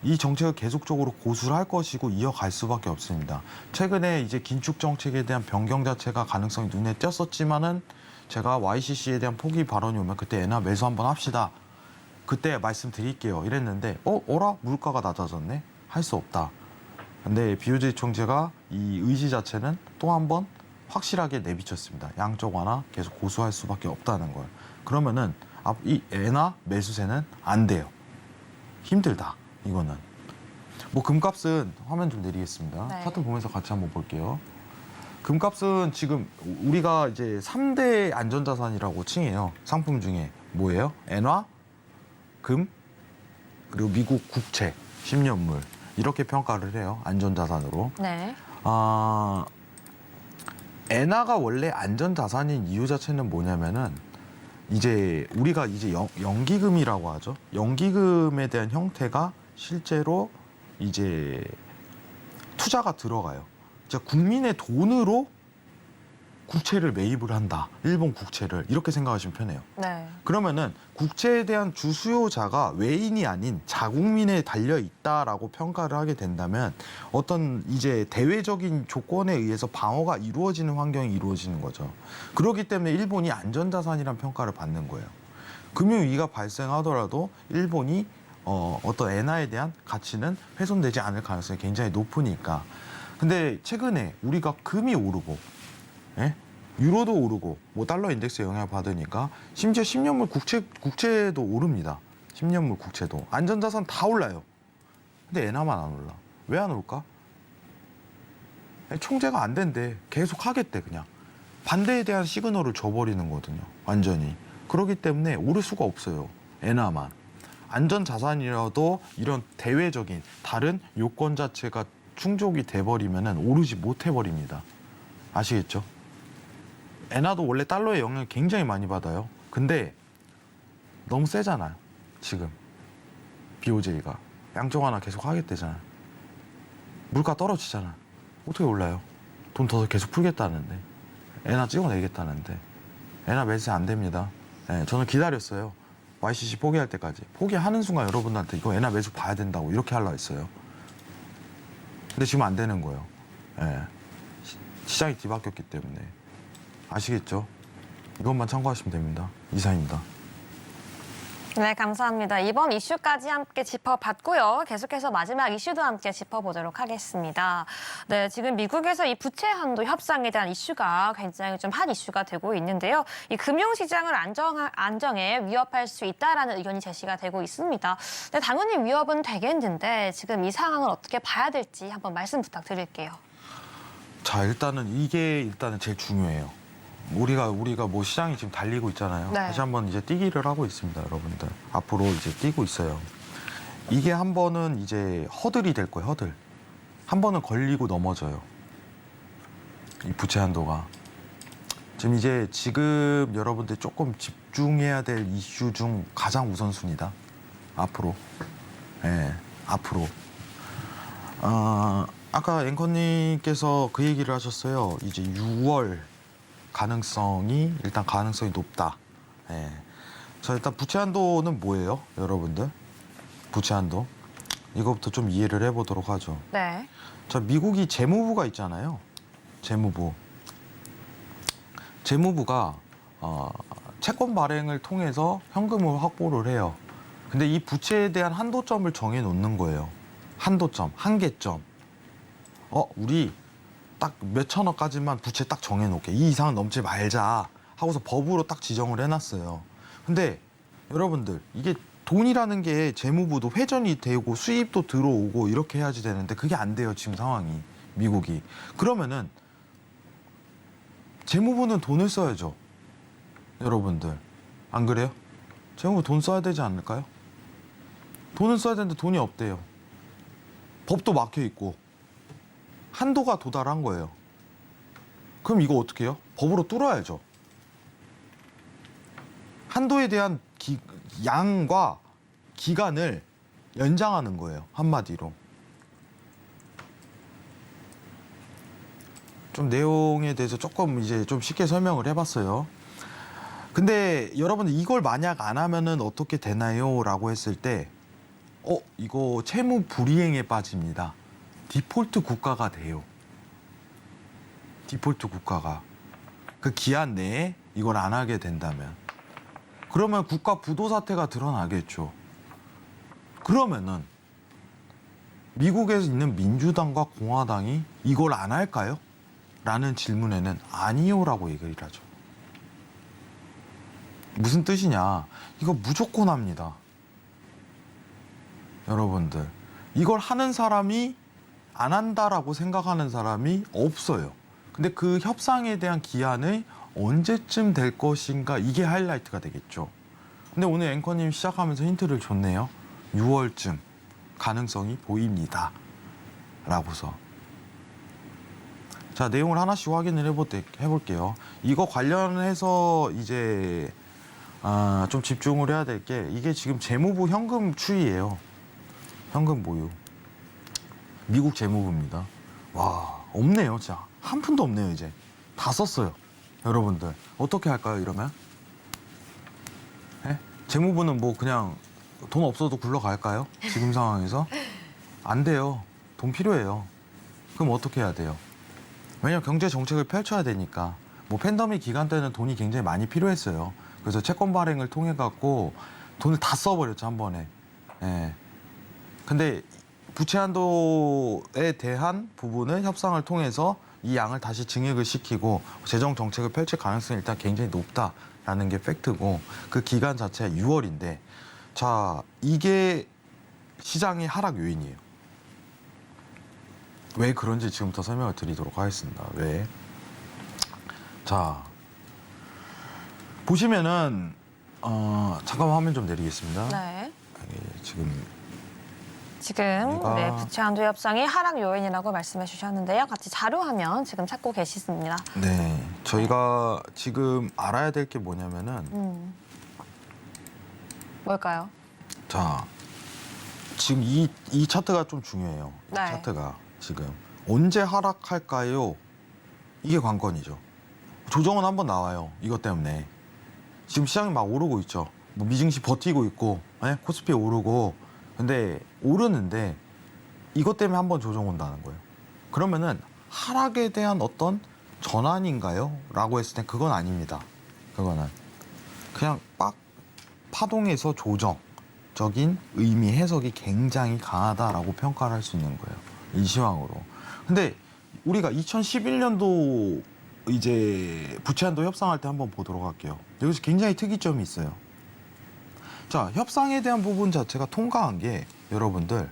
이 정책을 계속적으로 고수를 할 것이고 이어갈 수밖에 없습니다. 최근에 이제 긴축 정책에 대한 변경 자체가 가능성이 눈에 띄었었지만은 제가 YCC에 대한 포기 발언이 오면 그때 엔화 매수 한번 합시다. 그때 말씀드릴게요. 이랬는데 어라? 물가가 낮아졌네? 할 수 없다. 근데 BOJ 총재가 이 의지 자체는 또 한 번 확실하게 내비쳤습니다. 양적 완화 계속 고수할 수밖에 없다는 걸. 그러면은 이 엔화 매수세는 안 돼요. 힘들다. 이거는. 뭐 금값은 화면 좀 내리겠습니다.
네.
차트 보면서 같이 한번 볼게요. 금값은 지금 우리가 이제 3대 안전자산이라고 칭해요. 상품 중에 뭐예요? 엔화, 금, 그리고 미국 국채, 10년물 이렇게 평가를 해요. 안전자산으로.
네.
엔화가 원래 안전자산인 이유 자체는 뭐냐면은 이제 우리가 이제 연기금이라고 하죠. 연기금에 대한 형태가 실제로 이제 투자가 들어가요. 자, 국민의 돈으로 국채를 매입을 한다. 일본 국채를 이렇게 생각하시면 편해요.
네.
그러면은 국채에 대한 주수요자가 외인이 아닌 자국민에 달려 있다라고 평가를 하게 된다면 어떤 이제 대외적인 조건에 의해서 방어가 이루어지는 환경이 이루어지는 거죠. 그렇기 때문에 일본이 안전자산이란 평가를 받는 거예요. 금융위기가 발생하더라도 일본이 어떤 엔화에 대한 가치는 훼손되지 않을 가능성이 굉장히 높으니까. 근데 최근에 우리가 금이 오르고 유로도 오르고 뭐 달러 인덱스에 영향을 받으니까 심지어 10년물 국채도 오릅니다. 10년물 국채도 안전자산 다 올라요. 근데 엔화만 안 올라. 왜 안 올까? 총재가 안 된대. 계속 하겠대 그냥. 반대에 대한 시그널을 줘버리는 거거든요. 완전히. 그렇기 때문에 오를 수가 없어요. 에나만. 안전자산이라도 이런 대외적인 다른 요건 자체가 충족이 돼버리면 오르지 못해버립니다. 아시겠죠? 엔화도 원래 달러의 영향을 굉장히 많이 받아요. 근데 너무 세잖아요. 지금 BOJ가 양적 완화 계속 하겠대잖아요. 물가 떨어지잖아. 어떻게 올라요? 돈 더 계속 풀겠다는데, 엔화 찍어내겠다는데, 엔화 매수 안 됩니다. 네, 저는 기다렸어요. YCC 포기할 때까지. 포기하는 순간 여러분한테 이거 엔화 매수 봐야 된다고 이렇게 하려고 했어요. 근데 지금 안 되는 거예요. 네, 시장이 뒤바뀌었기 때문에. 아시겠죠? 이것만 참고하시면 됩니다. 이상입니다.
네, 감사합니다. 이번 이슈까지 함께 짚어봤고요. 계속해서 마지막 이슈도 함께 짚어보도록 하겠습니다. 네, 지금 미국에서 이 부채 한도 협상에 대한 이슈가 굉장히 좀 핫 이슈가 되고 있는데요. 이 금융시장을 안정에 위협할 수 있다라는 의견이 제시가 되고 있습니다. 네, 당연히 위협은 되겠는데 지금 이 상황을 어떻게 봐야 될지 한번 말씀 부탁드릴게요.
자, 이게 제일 중요해요. 우리가 뭐 시장이 지금 달리고 있잖아요.
네.
다시 한번 이제 뛰기를 하고 있습니다, 여러분들. 앞으로 이제 뛰고 있어요. 이게 한 번은 이제 허들이 될 거예요, 허들. 한 번은 걸리고 넘어져요. 이 부채 한도가. 지금 여러분들 조금 집중해야 될 이슈 중 가장 우선순위다. 앞으로. 예, 앞으로. 아까 앵커님께서 그 얘기를 하셨어요. 이제 6월 가능성이 높다. 예. 자, 일단 부채 한도는 뭐예요, 여러분들? 부채 한도. 이거부터 좀 이해를 해보도록 하죠.
네.
자, 미국이 재무부가 있잖아요. 재무부가 채권 발행을 통해서 현금을 확보를 해요. 근데 이 부채에 대한 한도점을 정해 놓는 거예요. 한도점, 한계점. 우리 딱 몇천억까지만 부채 딱 정해놓게. 이 이상은 넘지 말자 하고서 법으로 딱 지정을 해놨어요. 근데 여러분들, 이게 돈이라는 게 재무부도 회전이 되고 수입도 들어오고 이렇게 해야지 되는데 그게 안 돼요, 지금 상황이. 미국이. 그러면은 재무부는 돈을 써야죠. 여러분들. 안 그래요? 재무부 돈 써야 되지 않을까요? 돈을 써야 되는데 돈이 없대요. 법도 막혀 있고. 한도가 도달한 거예요. 그럼 이거 어떻게 해요? 법으로 뚫어야죠. 한도에 대한 양과 기간을 연장하는 거예요. 한마디로. 좀 내용에 대해서 조금 이제 좀 쉽게 설명을 해봤어요. 근데 여러분들 이걸 만약 안 하면은 어떻게 되나요? 라고 했을 때, 이거 채무 불이행에 빠집니다. 디폴트 국가가 돼요. 디폴트 국가가. 그 기한 내에 이걸 안 하게 된다면. 그러면 국가 부도 사태가 드러나겠죠. 그러면은 미국에 있는 민주당과 공화당이 이걸 안 할까요? 라는 질문에는 아니요라고 얘기를 하죠. 무슨 뜻이냐? 이거 무조건 합니다. 여러분들. 이걸 하는 사람이 안 한다라고 생각하는 사람이 없어요. 근데 그 협상에 대한 기한이 언제쯤 될 것인가, 이게 하이라이트가 되겠죠. 근데 오늘 앵커님 시작하면서 힌트를 줬네요. 6월쯤 가능성이 보입니다. 라고서. 자, 내용을 하나씩 확인을 해볼게요. 이거 관련해서 이제 좀 집중을 해야 될 게, 이게 지금 재무부 현금 추이예요. 현금 보유. 미국 재무부입니다. 와, 없네요, 진짜. 한 푼도 없네요, 이제. 다 썼어요. 여러분들. 어떻게 할까요, 이러면? 예? 재무부는 뭐 그냥 돈 없어도 굴러갈까요? 지금 상황에서? 안 돼요. 돈 필요해요. 그럼 어떻게 해야 돼요? 왜냐면 경제 정책을 펼쳐야 되니까. 뭐 팬데믹 기간 때는 돈이 굉장히 많이 필요했어요. 그래서 채권 발행을 통해 갖고 돈을 다 써버렸죠, 한 번에. 예. 근데 부채 한도에 대한 부분은 협상을 통해서 이 양을 다시 증액을 시키고 재정 정책을 펼칠 가능성이 일단 굉장히 높다라는 게 팩트고, 그 기간 자체가 6월인데, 자, 이게 시장의 하락 요인이에요. 왜 그런지 지금부터 설명을 드리도록 하겠습니다. 왜? 자, 보시면은 잠깐만 화면 좀 내리겠습니다.
네.
지금
지금 네, 부채 한도 협상이 하락 요인이라고 말씀해 주셨는데요. 같이 자료 화면 지금 찾고 계시습니다.
네, 저희가 지금 알아야 될 게 뭐냐면은
뭘까요?
자, 지금 이 차트가 좀 중요해요. 이
네.
차트가 지금 언제 하락할까요? 이게 관건이죠. 조정은 한번 나와요. 이것 때문에 지금 시장이 막 오르고 있죠. 뭐 미증시 버티고 있고, 코스피 오르고, 근데 오르는데 이것 때문에 한번 조정 온다는 거예요. 그러면은 하락에 대한 어떤 전환인가요? 라고 했을 땐 그건 아닙니다. 그거는 그냥 빡 파동에서 조정적인 의미 해석이 굉장히 강하다라고 평가를 할 수 있는 거예요. 일시황으로. 근데 우리가 2011년도 이제 부채한도 협상할 때 한번 보도록 할게요. 여기서 굉장히 특이점이 있어요. 자, 협상에 대한 부분 자체가 통과한 게 여러분들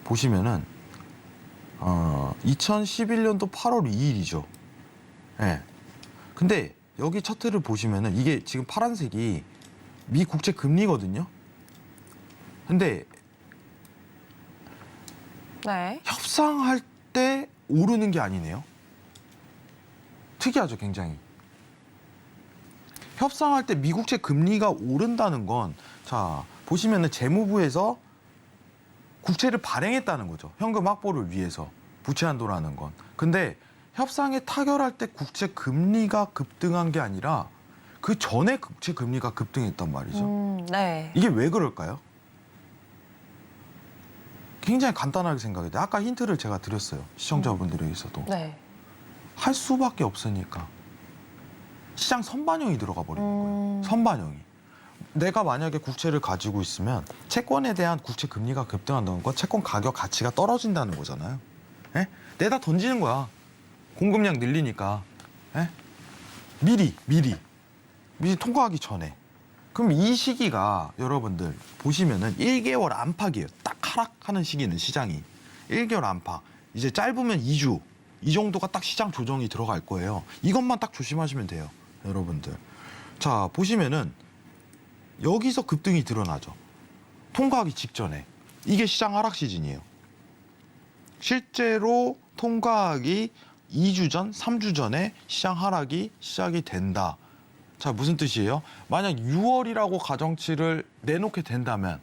보시면은 2011년도 8월 2일이죠. 예. 근데 여기 차트를 보시면은 이게 지금 파란색이 미 국채 금리거든요. 근데
네.
협상할 때 오르는 게 아니네요. 특이하죠, 굉장히. 협상할 때 미국채 금리가 오른다는 건, 자, 보시면은 재무부에서 국채를 발행했다는 거죠. 현금 확보를 위해서. 부채 한도라는 건. 근데 협상에 타결할 때 국채 금리가 급등한 게 아니라 그 전에 국채 금리가 급등했단 말이죠.
네.
이게 왜 그럴까요? 굉장히 간단하게 생각해야 돼요. 아까 힌트를 제가 드렸어요. 시청자분들에게서도.
네.
할 수밖에 없으니까. 시장 선반영이 들어가 버리는 거예요. 선반영이. 내가 만약에 국채를 가지고 있으면 채권에 대한 국채 금리가 급등한다는 건 채권 가격 가치가 떨어진다는 거잖아요. 예? 내다 던지는 거야. 공급량 늘리니까. 예? 미리 통과하기 전에. 그럼 이 시기가 여러분들 보시면은 1개월 안팎이에요. 딱 하락하는 시기는 시장이. 1개월 안팎. 이제 짧으면 2주. 이 정도가 딱 시장 조정이 들어갈 거예요. 이것만 딱 조심하시면 돼요. 여러분들. 자, 보시면은 여기서 급등이 드러나죠. 통과하기 직전에. 이게 시장 하락 시즌이에요. 실제로 통과하기 2주 전, 3주 전에 시장 하락이 시작이 된다. 자, 무슨 뜻이에요? 만약 6월이라고 가정치를 내놓게 된다면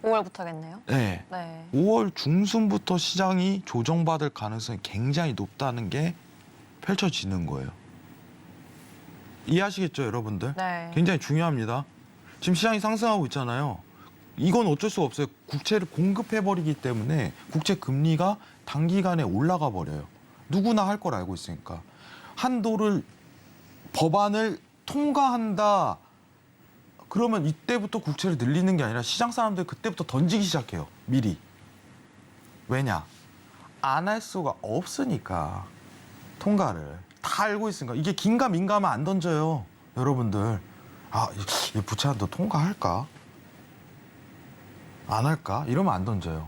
5월부터겠네요.
네.
네.
5월 중순부터 시장이 조정받을 가능성이 굉장히 높다는 게 펼쳐지는 거예요. 이해하시겠죠, 여러분들?
네.
굉장히 중요합니다. 지금 시장이 상승하고 있잖아요. 이건 어쩔 수가 없어요. 국채를 공급해버리기 때문에 국채 금리가 단기간에 올라가 버려요. 누구나 할 걸 알고 있으니까. 한도를, 법안을 통과한다. 그러면 이때부터 국채를 늘리는 게 아니라 시장 사람들이 그때부터 던지기 시작해요. 미리. 왜냐? 안 할 수가 없으니까. 통과를. 다 알고 있으니까. 이게 긴가민가하면 안 던져요. 여러분들. 아, 이 부채 한도 통과할까? 안 할까? 이러면 안 던져요.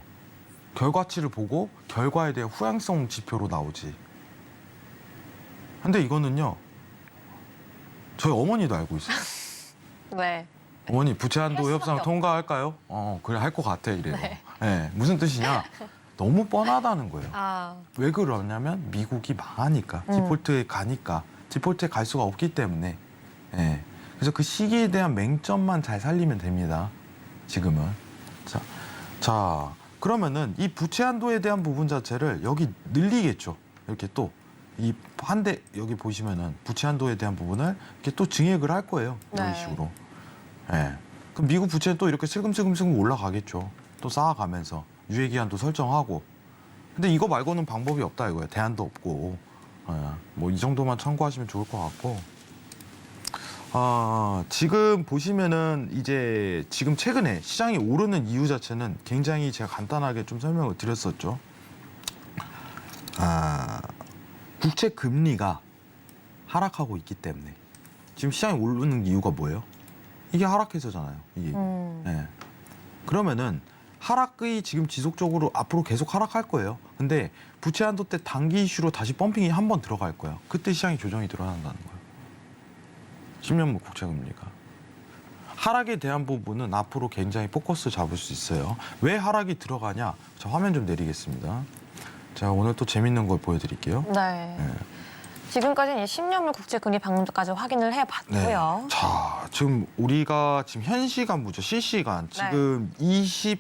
결과치를 보고 결과에 대한 후행성 지표로 나오지. 근데 이거는요. 저희 어머니도 알고 있어요.
네.
어머니 부채 한도
할
협상
수밖에
통과할까요? 그래 할 것 같아 이래요.
네.
네, 무슨 뜻이냐? 너무 뻔하다는 거예요.
아,
왜 그러냐면 미국이 망하니까 디폴트에 가니까 디폴트에 갈 수가 없기 때문에. 예. 그래서 그 시기에 대한 맹점만 잘 살리면 됩니다. 지금은. 자 그러면은 이 부채 한도에 대한 부분 자체를 여기 늘리겠죠. 이렇게 또 이 한대 여기 보시면은 부채 한도에 대한 부분을 이렇게 또 증액을 할 거예요. 이런
네.
식으로. 예. 그럼 미국 부채는 또 이렇게 슬금슬금 올라가겠죠. 또 쌓아가면서 유예기한도 설정하고. 근데 이거 말고는 방법이 없다 이거예요. 대안도 없고. 뭐 이 정도만 참고하시면 좋을 것 같고. 지금 보시면은 이제 지금 최근에 시장이 오르는 이유 자체는 굉장히 제가 간단하게 좀 설명을 드렸었죠. 국채 금리가 하락하고 있기 때문에 지금 시장이 오르는 이유가 뭐예요? 이게 하락해서잖아요. 이게. 예. 그러면은 하락 하락이 지금 지속적으로 앞으로 계속 하락할 거예요. 근데 부채 한도 때 단기 이슈로 다시 펌핑이 한 번 들어갈 거예요. 그때 시장의 조정이 드러난다는 거예요. 10년물 국채금리가. 하락에 대한 부분은 앞으로 굉장히 포커스 잡을 수 있어요. 왜 하락이 들어가냐? 자, 화면 좀 내리겠습니다. 자, 오늘 또 재밌는 걸 보여드릴게요.
네.
네.
지금까지는 10년물 국채금리 방금까지 확인을 해봤고요.
자, 지금 우리가 지금 현 시간부죠. 실시간. 지금 23년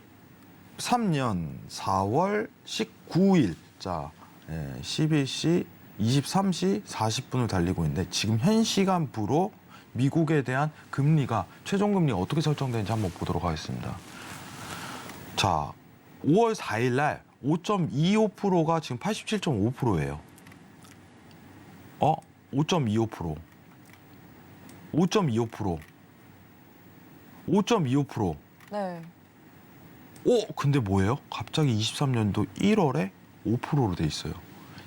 4월 19일. 자, 11시 23시 40분을 달리고 있는데 지금 현 시간부로 미국에 대한 금리가 최종 금리가 어떻게 설정되는지 한번 보도록 하겠습니다. 자, 5월 4일 날 5.25%가 지금 87.5%예요. 5.25%. 5.25%. 5.25%.
네.
근데 뭐예요? 갑자기 23년도 1월에 5%로 돼 있어요.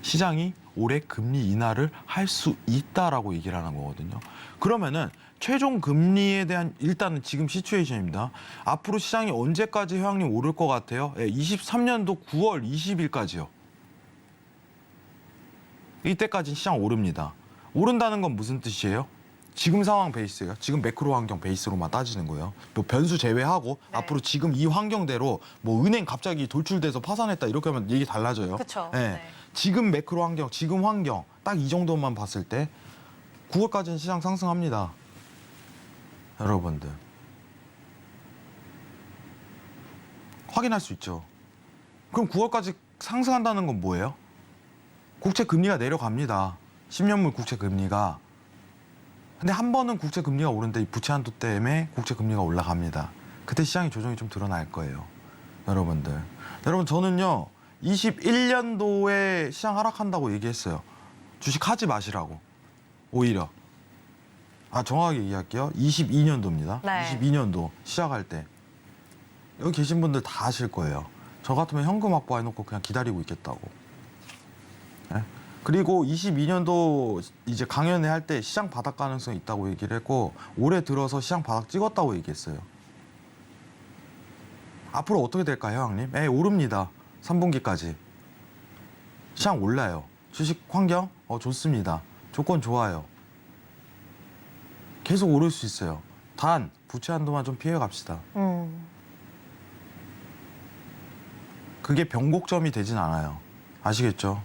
시장이 올해 금리 인하를 할 수 있다라고 얘기를 하는 거거든요. 그러면은 최종 금리에 대한 일단은 지금 시츄에이션입니다. 앞으로 시장이 언제까지 회왕님 오를 것 같아요? 23년도 9월 20일까지요. 이때까지 시장 오릅니다. 오른다는 건 무슨 뜻이에요? 지금 상황 베이스예요. 지금 매크로 환경 베이스로만 따지는 거예요. 뭐 변수 제외하고
네.
앞으로 지금 이 환경대로 뭐 은행 갑자기 돌출돼서 파산했다 이렇게 하면 얘기 달라져요.
그쵸.
네.
네.
지금 매크로 환경, 지금 환경 딱 이 정도만 봤을 때 9월까지는 시장 상승합니다. 여러분들 확인할 수 있죠. 그럼 9월까지 상승한다는 건 뭐예요? 국채 금리가 내려갑니다. 10년물 국채 금리가. 근데 한 번은 국채 금리가 오른데 이 부채 한도 때문에 국채 금리가 올라갑니다. 그때 시장의 조정이 좀 드러날 거예요. 여러분들. 여러분 저는요. 21년도에 시장 하락한다고 얘기했어요. 주식 하지 마시라고. 오히려. 정확하게 얘기할게요. 22년도입니다.
네.
22년도 시작할 때. 여기 계신 분들 다 아실 거예요. 저 같으면 현금 확보해놓고 그냥 기다리고 있겠다고. 네? 그리고 22년도 이제 강연회 할 때 시장 바닥 가능성이 있다고 얘기를 했고 올해 들어서 시장 바닥 찍었다고 얘기했어요. 앞으로 어떻게 될까요, 형님? 오릅니다. 3분기까지. 시장 올라요. 주식 환경? 좋습니다. 조건 좋아요. 계속 오를 수 있어요. 단 부채 한도만 좀 피해 갑시다. 그게 변곡점이 되진 않아요. 아시겠죠?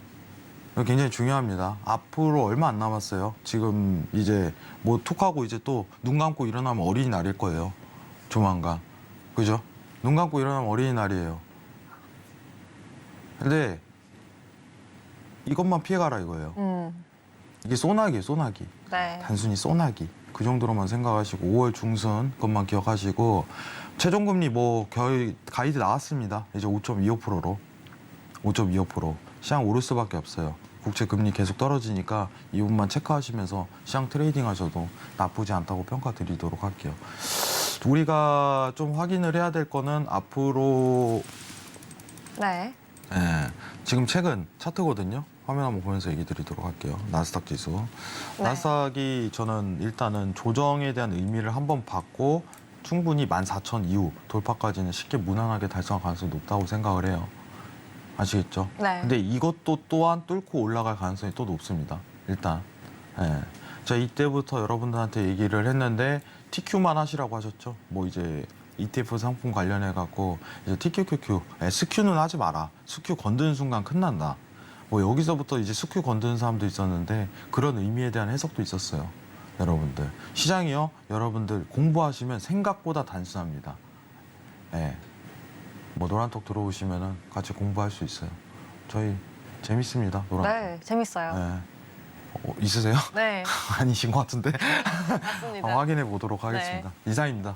이거 굉장히 중요합니다. 앞으로 얼마 안 남았어요. 지금 이제 뭐 툭하고 이제 또 눈 감고 일어나면 어린이날일 거예요. 조만간. 그죠? 눈 감고 일어나면 어린이날이에요. 근데 이것만 피해가라 이거예요. 이게 소나기예요, 소나기.
네.
단순히 소나기. 그 정도로만 생각하시고 5월 중순 것만 기억하시고 최종금리 뭐 가이드 나왔습니다. 이제 5.25%로 5.25% 시장 오를 수밖에 없어요. 국채 금리 계속 떨어지니까 이 부분만 체크하시면서 시장 트레이딩 하셔도 나쁘지 않다고 평가드리도록 할게요. 우리가 좀 확인을 해야 될 거는 앞으로
네.
지금 최근 차트거든요. 화면 한번 보면서 얘기 드리도록 할게요. 나스닥 지수.
네.
나스닥이 저는 일단은 조정에 대한 의미를 한번 받고 충분히 14,000 이후 돌파까지는 쉽게 무난하게 달성할 가능성이 높다고 생각을 해요. 아시겠죠?
네.
근데 이것도 또한 뚫고 올라갈 가능성이 또 높습니다. 일단. 자, 이때부터 여러분들한테 얘기를 했는데 TQ만 하시라고 하셨죠? 뭐 이제 ETF 상품 관련해 갖고 이제 TQQQ, SQ는 하지 마라. SQ 건드는 순간 끝난다. 뭐 여기서부터 이제 SQ 건드는 사람도 있었는데 그런 의미에 대한 해석도 있었어요. 여러분들 시장이요. 여러분들 공부하시면 생각보다 단순합니다. 뭐 노란톡 들어오시면은 같이 공부할 수 있어요. 저희 재밌습니다. 노란톡.
네, 재밌어요.
있으세요?
네,
아니신 것 같은데
맞습니다.
확인해 보도록 하겠습니다. 이상입니다.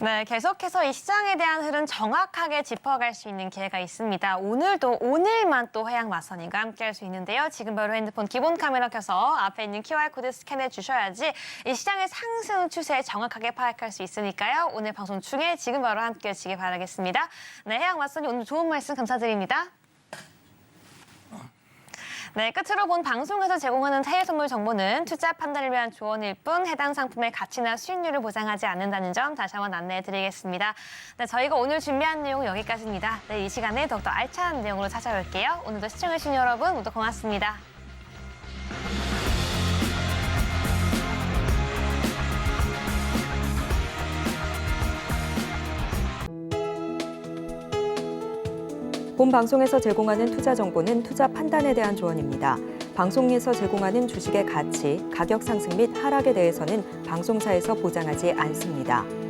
네, 계속해서 이 시장에 대한 흐름 정확하게 짚어갈 수 있는 기회가 있습니다. 오늘만 또 회양 마선님과 함께할 수 있는데요. 지금 바로 핸드폰 기본 카메라 켜서 앞에 있는 QR코드 스캔해 주셔야지 이 시장의 상승 추세 정확하게 파악할 수 있으니까요. 오늘 방송 중에 지금 바로 함께해 주시기 바라겠습니다. 네, 회양 마선님 오늘 좋은 말씀 감사드립니다. 네, 끝으로 본 방송에서 제공하는 해외 선물 정보는 투자 판단을 위한 조언일 뿐 해당 상품의 가치나 수익률을 보장하지 않는다는 점 다시 한번 안내해드리겠습니다. 네, 저희가 오늘 준비한 내용은 여기까지입니다. 네, 이 시간에 더욱더 알찬 내용으로 찾아올게요. 오늘도 시청해주신 여러분 모두 고맙습니다.
본 방송에서 제공하는 투자 정보는 투자 판단에 대한 조언입니다. 방송에서 제공하는 주식의 가치, 가격 상승 및 하락에 대해서는 방송사에서 보장하지 않습니다.